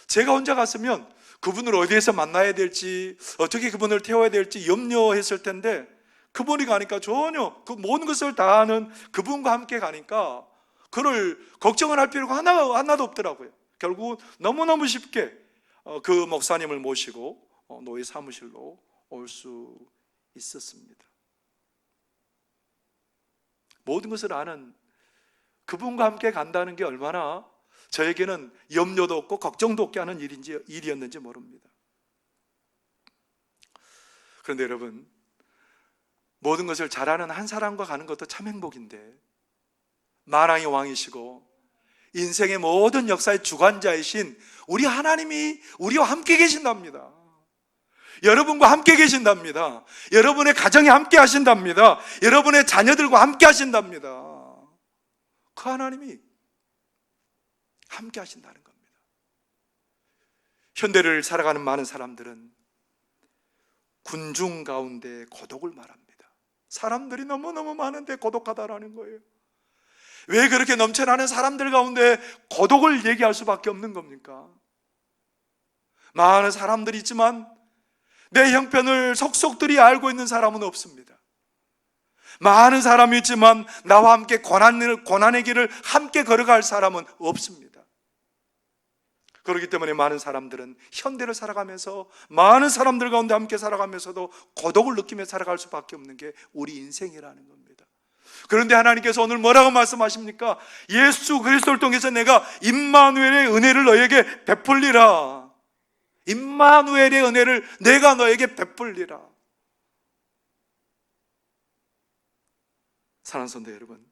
제가 혼자 갔으면 그분을 어디에서 만나야 될지, 어떻게 그분을 태워야 될지 염려했을 텐데 그분이 가니까 전혀 그 모든 것을 다 아는 그분과 함께 가니까 그를 걱정을 할 필요가 하나도 없더라고요. 결국 너무너무 쉽게 그 목사님을 모시고 노예 사무실로 올 수 있었습니다. 모든 것을 아는 그분과 함께 간다는 게 얼마나 저에게는 염려도 없고 걱정도 없게 하는 일이었는지 모릅니다. 그런데 여러분, 모든 것을 잘하는 한 사람과 가는 것도 참 행복인데 만왕의 왕이시고 인생의 모든 역사의 주관자이신 우리 하나님이 우리와 함께 계신답니다. 여러분과 함께 계신답니다. 여러분의 가정에 함께 하신답니다. 여러분의 자녀들과 함께 하신답니다. 그 하나님이 함께 하신다는 겁니다. 현대를 살아가는 많은 사람들은 군중 가운데 고독을 말합니다. 사람들이 너무너무 많은데 고독하다라는 거예요. 왜 그렇게 넘쳐나는 사람들 가운데 고독을 얘기할 수밖에 없는 겁니까? 많은 사람들이 있지만 내 형편을 속속들이 알고 있는 사람은 없습니다. 많은 사람이 있지만 나와 함께 고난의 길을 함께 걸어갈 사람은 없습니다. 그렇기 때문에 많은 사람들은 현대를 살아가면서 많은 사람들 가운데 함께 살아가면서도 고독을 느끼며 살아갈 수밖에 없는 게 우리 인생이라는 겁니다. 그런데 하나님께서 오늘 뭐라고 말씀하십니까? 예수 그리스도를 통해서 내가 임마누엘의 은혜를 너에게 베풀리라. 임마누엘의 은혜를 내가 너에게 베풀리라. 사랑하는 성도 여러분,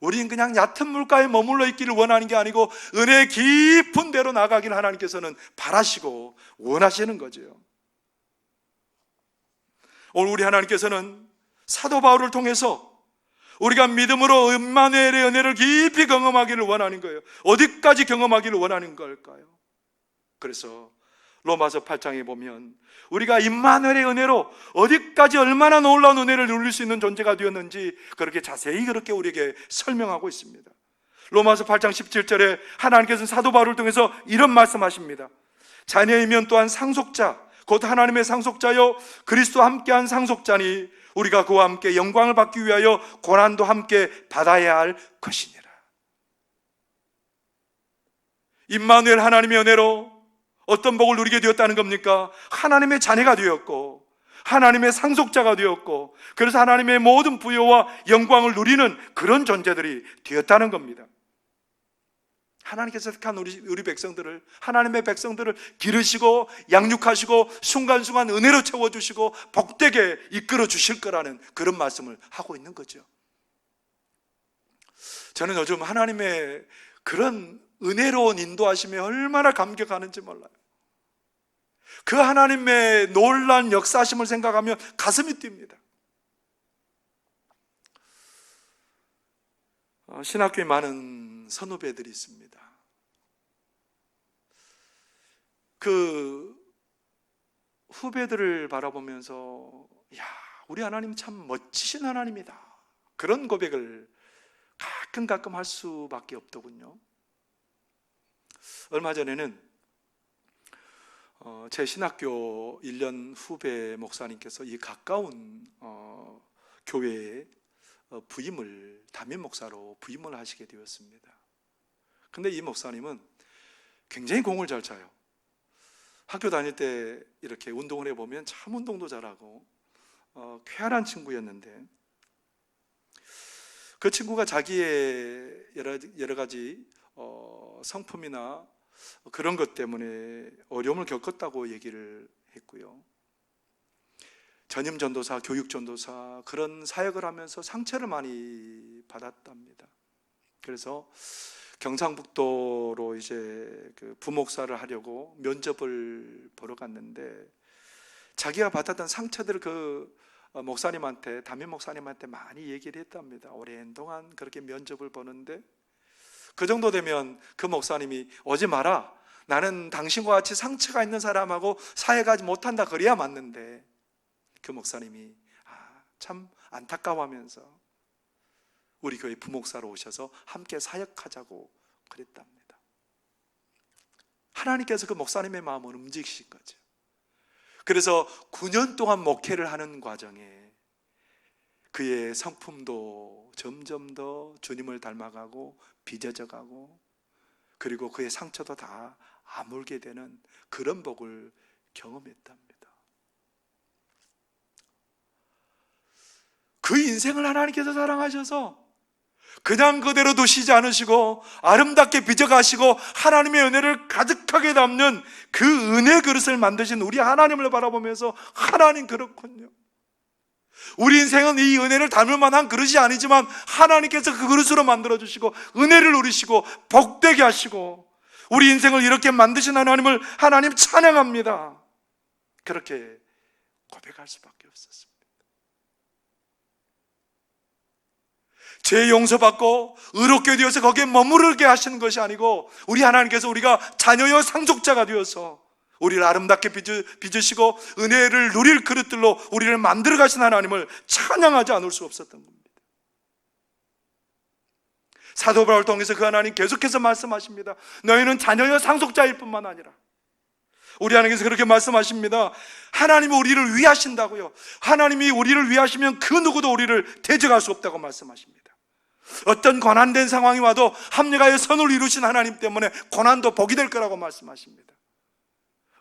우리는 그냥 얕은 물가에 머물러 있기를 원하는 게 아니고 은혜의 깊은 데로 나가기를 하나님께서는 바라시고 원하시는 거죠. 오늘 우리 하나님께서는 사도 바울을 통해서 우리가 믿음으로 임마누엘의 은혜를 깊이 경험하기를 원하는 거예요. 어디까지 경험하기를 원하는 걸까요? 그래서 로마서 8장에 보면 우리가 임마누엘의 은혜로 어디까지 얼마나 놀라운 은혜를 누릴 수 있는 존재가 되었는지 그렇게 자세히 그렇게 우리에게 설명하고 있습니다. 로마서 8장 17절에 하나님께서는 사도 바울을 통해서 이런 말씀하십니다. 자녀이면 또한 상속자 곧 하나님의 상속자요 그리스도와 함께한 상속자니 우리가 그와 함께 영광을 받기 위하여 고난도 함께 받아야 할 것이니라. 임마누엘 하나님의 은혜로 어떤 복을 누리게 되었다는 겁니까? 하나님의 자녀가 되었고 하나님의 상속자가 되었고 그래서 하나님의 모든 부여와 영광을 누리는 그런 존재들이 되었다는 겁니다. 하나님께서 택한 우리 백성들을, 하나님의 백성들을 기르시고 양육하시고 순간순간 은혜로 채워주시고 복되게 이끌어 주실 거라는 그런 말씀을 하고 있는 거죠. 저는 요즘 하나님의 그런 은혜로운 인도하심에 얼마나 감격하는지 몰라요. 그 하나님의 놀라운 역사하심을 생각하면 가슴이 뜁니다. 신학교에 많은 선후배들이 있습니다. 그 후배들을 바라보면서 야, 우리 하나님 참 멋지신 하나님이다, 그런 고백을 가끔 할 수밖에 없더군요. 얼마 전에는 제 신학교 1년 후배 목사님께서 이 가까운 교회에 담임 목사로 부임을 하시게 되었습니다. 근데 이 목사님은 굉장히 공을 잘 차요. 학교 다닐 때 이렇게 운동을 해보면 참 운동도 잘하고 쾌활한 친구였는데 그 친구가 자기의 여러 가지 성품이나 그런 것 때문에 어려움을 겪었다고 얘기를 했고요. 전임 전도사, 교육 전도사 그런 사역을 하면서 상처를 많이 받았답니다. 그래서 경상북도로 이제 그 부목사를 하려고 면접을 보러 갔는데 자기가 받았던 상처들을 그 목사님한테, 담임 목사님한테 많이 얘기를 했답니다. 오랜 동안 그렇게 면접을 보는데 그 정도 되면 그 목사님이 오지 마라, 나는 당신과 같이 상처가 있는 사람하고 사회가지 못한다 그래야 맞는데 그 목사님이 참 안타까워하면서 우리 교회 부목사로 오셔서 함께 사역하자고 그랬답니다. 하나님께서 그 목사님의 마음을 움직이신 거죠. 그래서 9년 동안 목회를 하는 과정에 그의 성품도 점점 더 주님을 닮아가고 빚어져가고 그리고 그의 상처도 다 아물게 되는 그런 복을 경험했답니다. 그 인생을 하나님께서 사랑하셔서 그냥 그대로 두시지 않으시고 아름답게 빚어가시고 하나님의 은혜를 가득하게 담는 그 은혜 그릇을 만드신 우리 하나님을 바라보면서 하나님 그렇군요. 우리 인생은 이 은혜를 담을 만한 그릇이 아니지만 하나님께서 그 그릇으로 만들어주시고 은혜를 누리시고 복되게 하시고 우리 인생을 이렇게 만드신 하나님을 하나님 찬양합니다. 그렇게 고백할 수밖에 없었습니다. 죄 용서받고 의롭게 되어서 거기에 머무르게 하시는 것이 아니고 우리 하나님께서 우리가 자녀여 상속자가 되어서 우리를 아름답게 빚으시고 은혜를 누릴 그릇들로 우리를 만들어 가신 하나님을 찬양하지 않을 수 없었던 겁니다. 사도 바울을 통해서 그 하나님 계속해서 말씀하십니다. 너희는 자녀여 상속자일 뿐만 아니라 우리 하나님께서 그렇게 말씀하십니다. 하나님이 우리를 위하신다고요. 하나님이 우리를 위하시면 그 누구도 우리를 대적할 수 없다고 말씀하십니다. 어떤 고난된 상황이 와도 합력하여 선을 이루신 하나님 때문에 고난도 복이 될 거라고 말씀하십니다.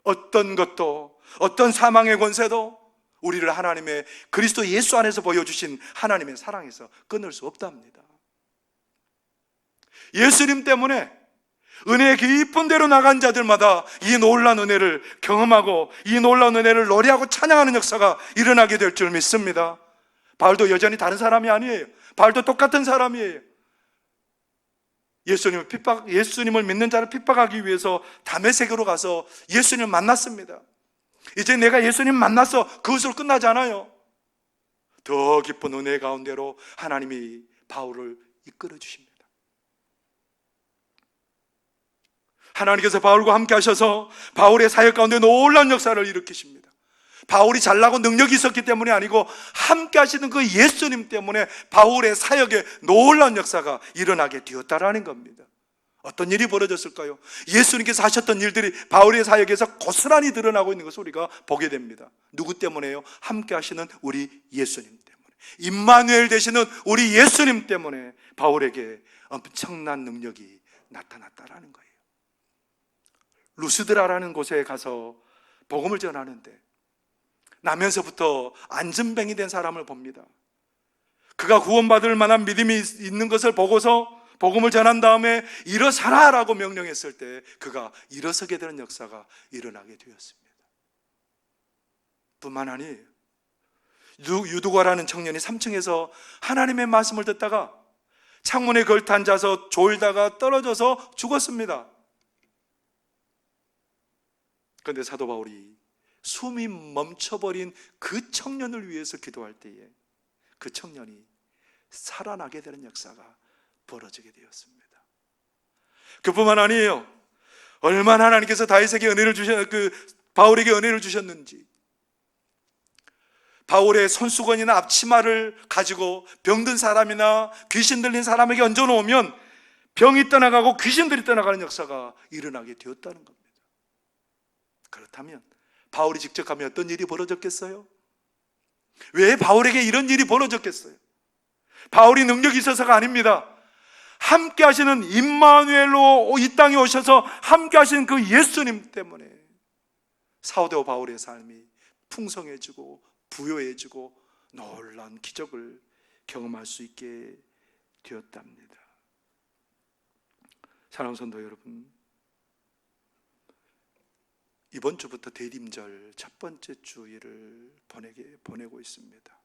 어떤 것도, 어떤 사망의 권세도 우리를 하나님의 그리스도 예수 안에서 보여주신 하나님의 사랑에서 끊을 수 없답니다. 예수님 때문에 은혜의 깊은 데로 나간 자들마다 이 놀라운 은혜를 경험하고 이 놀라운 은혜를 노래하고 찬양하는 역사가 일어나게 될 줄 믿습니다. 바울도 여전히 다른 사람이 아니에요. 바울도 똑같은 사람이에요. 예수님을 믿는 자를 핍박하기 위해서 다메섹으로 가서 예수님을 만났습니다. 이제 내가 예수님 만나서 그것으로 끝나지 않아요. 더 깊은 은혜 가운데로 하나님이 바울을 이끌어 주십니다. 하나님께서 바울과 함께 하셔서 바울의 사역 가운데 놀라운 역사를 일으키십니다. 바울이 잘나고 능력이 있었기 때문이 아니고 함께 하시는 그 예수님 때문에 바울의 사역에 놀라운 역사가 일어나게 되었다라는 겁니다. 어떤 일이 벌어졌을까요? 예수님께서 하셨던 일들이 바울의 사역에서 고스란히 드러나고 있는 것을 우리가 보게 됩니다. 누구 때문에요? 함께 하시는 우리 예수님 때문에, 임마누엘 되시는 우리 예수님 때문에 바울에게 엄청난 능력이 나타났다라는 거예요. 루스드라라는 곳에 가서 복음을 전하는데 나면서부터 안전뱅이 된 사람을 봅니다. 그가 구원받을 만한 믿음이 있는 것을 보고서 복음을 전한 다음에 일어서라 라고 명령했을 때 그가 일어서게 되는 역사가 일어나게 되었습니다. 뿐만 아니에요. 유두과라는 청년이 3층에서 하나님의 말씀을 듣다가 창문에 걸터 앉아서 졸다가 떨어져서 죽었습니다. 그런데 사도 바울이 숨이 멈춰버린 그 청년을 위해서 기도할 때에 그 청년이 살아나게 되는 역사가 벌어지게 되었습니다. 그뿐만 아니에요. 얼마나 하나님께서 다윗에게 은혜를 바울에게 은혜를 주셨는지, 바울의 손수건이나 앞치마를 가지고 병든 사람이나 귀신 들린 사람에게 얹어놓으면 병이 떠나가고 귀신들이 떠나가는 역사가 일어나게 되었다는 겁니다. 그렇다면 바울이 직접 가면 어떤 일이 벌어졌겠어요? 왜 바울에게 이런 일이 벌어졌겠어요? 바울이 능력이 있어서가 아닙니다. 함께 하시는 임마누엘로 이 땅에 오셔서 함께 하시는 그 예수님 때문에 사도 바울의 삶이 풍성해지고 부요해지고 놀라운 기적을 경험할 수 있게 되었답니다. 사랑하는 성도 여러분, 이번 주부터 대림절 첫 번째 주일을 보내고 있습니다.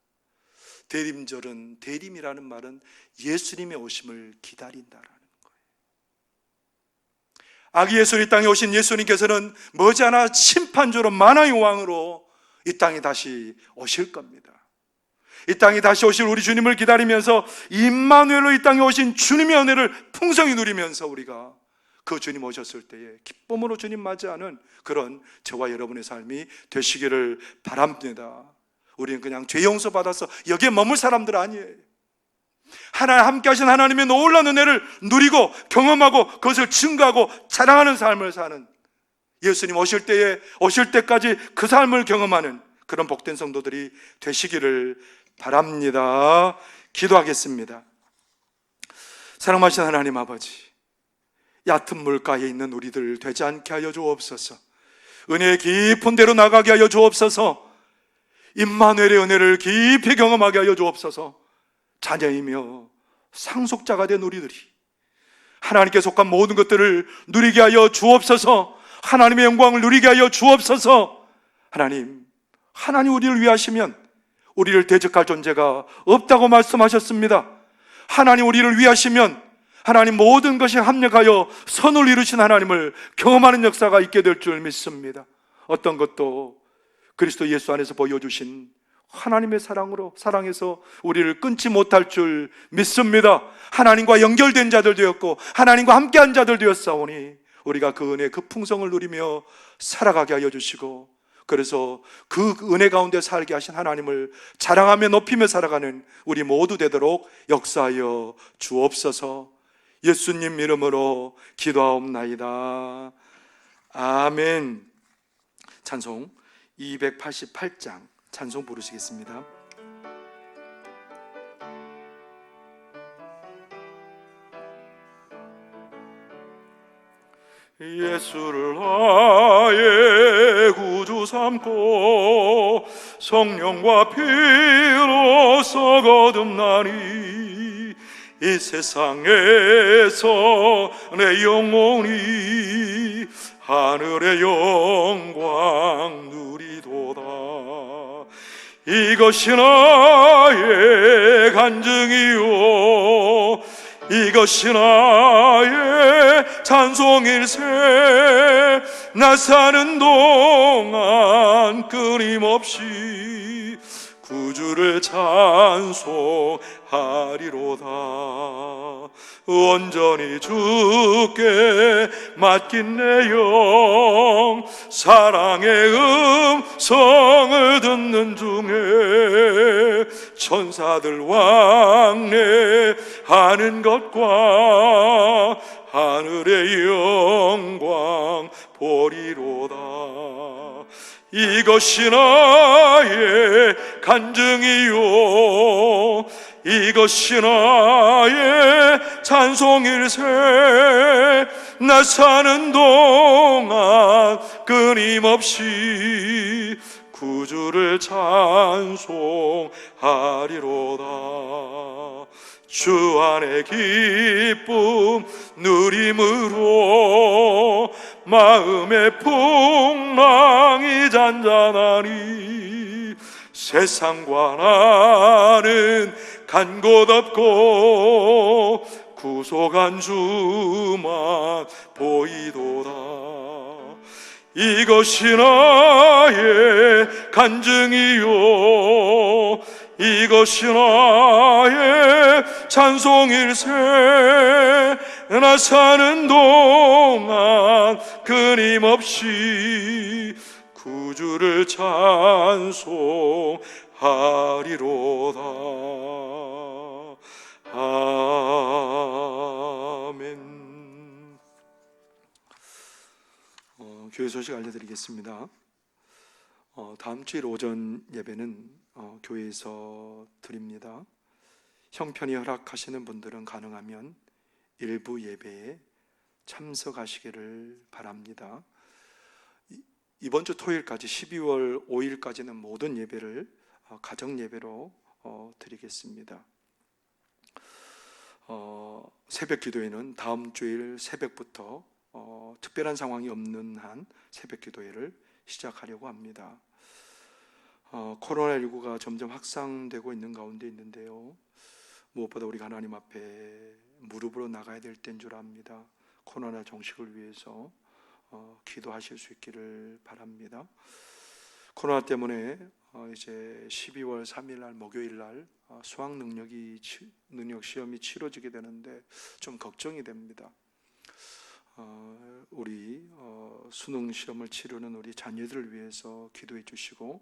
대림절은, 대림이라는 말은 예수님의 오심을 기다린다라는 거예요. 아기 예수 이 땅에 오신 예수님께서는 머지않아 심판주로 만왕의 왕으로 이 땅에 다시 오실 겁니다. 이 땅에 다시 오실 우리 주님을 기다리면서 임마누엘로 이 땅에 오신 주님의 은혜를 풍성히 누리면서 우리가 그 주님 오셨을 때에 기쁨으로 주님 맞이하는 그런 저와 여러분의 삶이 되시기를 바랍니다. 우리는 그냥 죄 용서 받아서 여기에 머물 사람들 아니에요. 함께 하신 하나님의 놀라운 은혜를 누리고 경험하고 그것을 증거하고 자랑하는 삶을 사는, 예수님 오실 때까지 그 삶을 경험하는 그런 복된 성도들이 되시기를 바랍니다. 기도하겠습니다. 사랑하신 하나님 아버지, 얕은 물가에 있는 우리들 되지 않게 하여 주옵소서. 은혜의 깊은 데로 나가게 하여 주옵소서. 임마누엘의 은혜를 깊이 경험하게 하여 주옵소서. 자녀이며 상속자가 된 우리들이 하나님께 속한 모든 것들을 누리게 하여 주옵소서. 하나님의 영광을 누리게 하여 주옵소서. 하나님 우리를 위하시면 우리를 대적할 존재가 없다고 말씀하셨습니다. 하나님 우리를 위하시면 하나님 모든 것이 합력하여 선을 이루신 하나님을 경험하는 역사가 있게 될 줄 믿습니다. 어떤 것도 그리스도 예수 안에서 보여주신 하나님의 사랑에서 우리를 끊지 못할 줄 믿습니다. 하나님과 연결된 자들 되었고 하나님과 함께한 자들 되었사오니 우리가 그 은혜, 그 풍성을 누리며 살아가게 하여 주시고, 그래서 그 은혜 가운데 살게 하신 하나님을 자랑하며 높이며 살아가는 우리 모두 되도록 역사하여 주옵소서. 예수님 이름으로 기도하옵나이다. 아멘. 찬송 288장 찬송 부르시겠습니다. 예수를 나의 구주 삼고 성령과 피로써 거듭나니 이 세상에서 내 영혼이 하늘의 영광 누리도다. 이것이 나의 간증이요 이것이 나의 찬송일세. 나 사는 동안 끊임없이 구주를 찬송하리로다. 온전히 주께 맡긴 내 영 사랑의 음성을 듣는 중에 천사들 왕래하는 것과 하늘의 영광 보리로다. 이것이 나의 간증이요, 이것이 나의 찬송일세. 나 사는 동안 끊임없이 구주를 찬송하리로다. 주 안에 기쁨 누림으로 마음의 풍랑이 잔잔하니 세상과 나는 간 곳 없고 구속한 주만 보이도다. 이것이 나의 간증이요, 이것이 나의 찬송일세. 나 사는 동안 끊임없이 구주를 찬송하리로다. 아멘. 교회 소식 알려드리겠습니다. 다음 주일 오전 예배는 교회에서 드립니다. 형편이 허락하시는 분들은 가능하면 일부 예배에 참석하시기를 바랍니다. 이번 주 토요일까지 12월 5일까지는 모든 예배를 가정 예배로 드리겠습니다. 새벽 기도회는 다음 주일 새벽부터 특별한 상황이 없는 한 새벽 기도회를 시작하려고 합니다. 코로나19가 점점 확산되고 있는 가운데 있는데요, 무엇보다 우리가 하나님 앞에 무릎으로 나가야 될 때인 줄 압니다. 코로나 종식을 위해서 기도하실 수 있기를 바랍니다. 코로나 때문에 이제 12월 3일 날 목요일 날 수학 능력 시험이 치러지게 되는데 좀 걱정이 됩니다. 우리 수능 시험을 치르는 우리 자녀들을 위해서 기도해 주시고,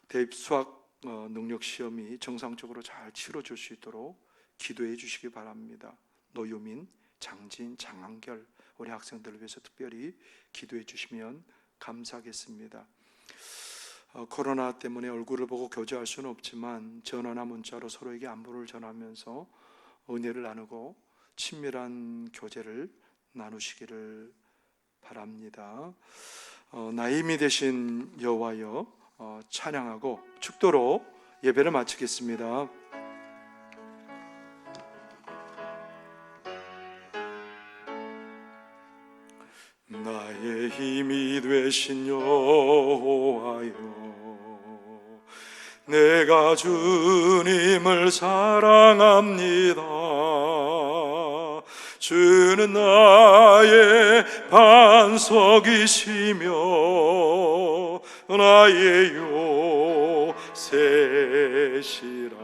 대입 수학 능력 시험이 정상적으로 잘 치러질 수 있도록 기도해 주시기 바랍니다. 노유민, 장진, 장한결 우리 학생들을 위해서 특별히 기도해 주시면 감사하겠습니다. 코로나 때문에 얼굴을 보고 교제할 수는 없지만 전화나 문자로 서로에게 안부를 전하면서 은혜를 나누고 친밀한 교제를 나누시기를 바랍니다. 나의 힘이 되신 여호와여 찬양하고 축도로 예배를 마치겠습니다. 나의 힘이 되신 여호와여, 내가 주님을 사랑합니다. 주는 나의 반석이시며 나의 요새시라.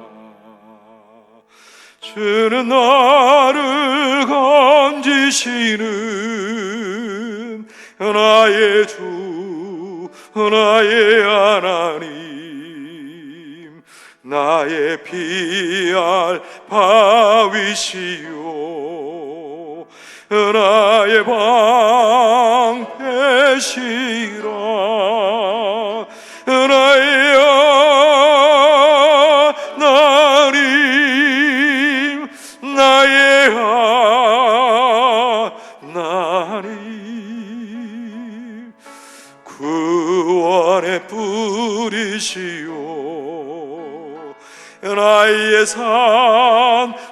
주는 나를 건지시는 나의 주, 나의 하나님, 나의 피할 바위시요 나의 방패시라. 나의 하나님, 나의 하나님, 구원의 뿌리시요 나의 산성이라.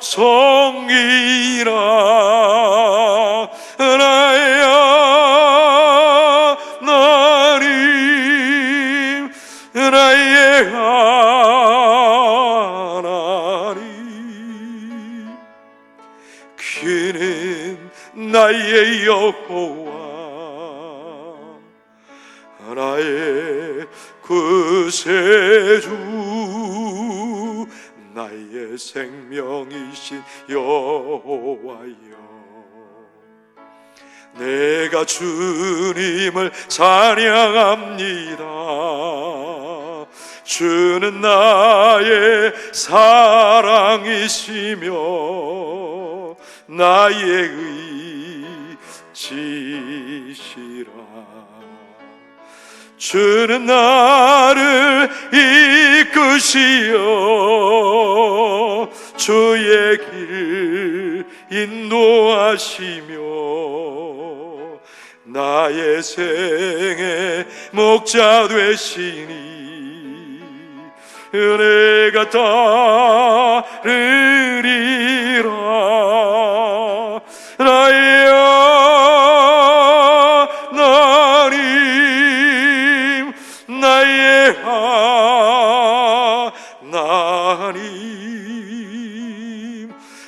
나의 하나님, 나의 하나님, 그는 나의 여호와, 나의 구세주, 나의 생명이신 여호와여. 내가 주님을 찬양합니다. 주는 나의 사랑이시며 나의 지시라. 주는 나를 이끄시어 주의 길 인도하시며 나의 생의 목자 되시니 내가 따르리라. 나의 하나님, 나의 하나님,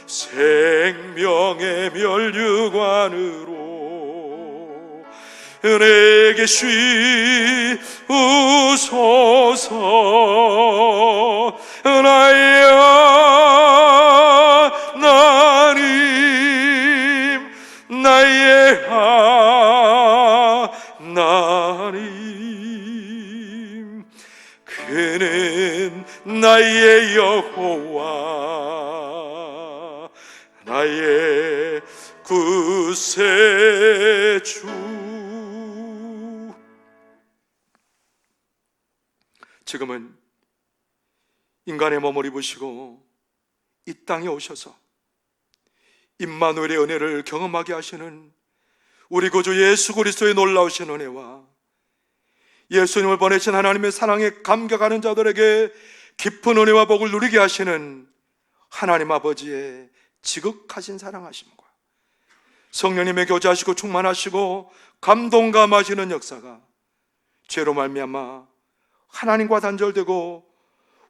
생명의 멸류관으로 내게 쉬우소서. 나의 하나님, 나의 하나님, 그는 나의 여호와, 나의 구세주. 지금은 인간의 몸을 입으시고 이 땅에 오셔서 임마누엘의 은혜를 경험하게 하시는 우리 구주 예수 그리스도의 놀라우신 은혜와 예수님을 보내신 하나님의 사랑에 감격하는 자들에게 깊은 은혜와 복을 누리게 하시는 하나님 아버지의 지극하신 사랑하심과 성령님의 교제하시고 충만하시고 감동감하시는 역사가 죄로 말미암아 하나님과 단절되고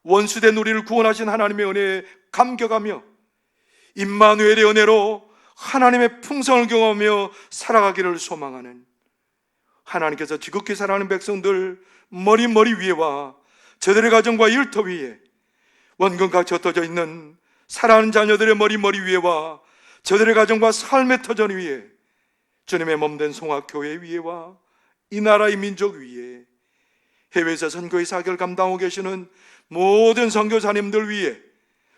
원수된 우리를 구원하신 하나님의 은혜에 감격하며 임마누엘의 은혜로 하나님의 풍성을 경험하며 살아가기를 소망하는 하나님께서 지극히 사랑하는 백성들 머리 위에와 저들의 가정과 일터 위에 원근같이 흩어져 있는 사랑하는 자녀들의 머리 위에와 저들의 가정과 삶의 터전 위에 주님의 몸된 송악교회 위에와 이 나라의 민족 위에 해외에서 선교의 사역을 감당하고 계시는 모든 선교사님들 위해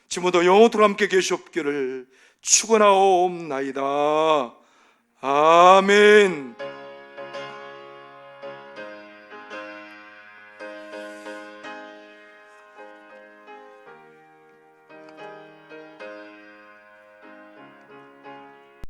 지금도 영원토록 함께 계시옵기를 축원하옵나이다. 아멘.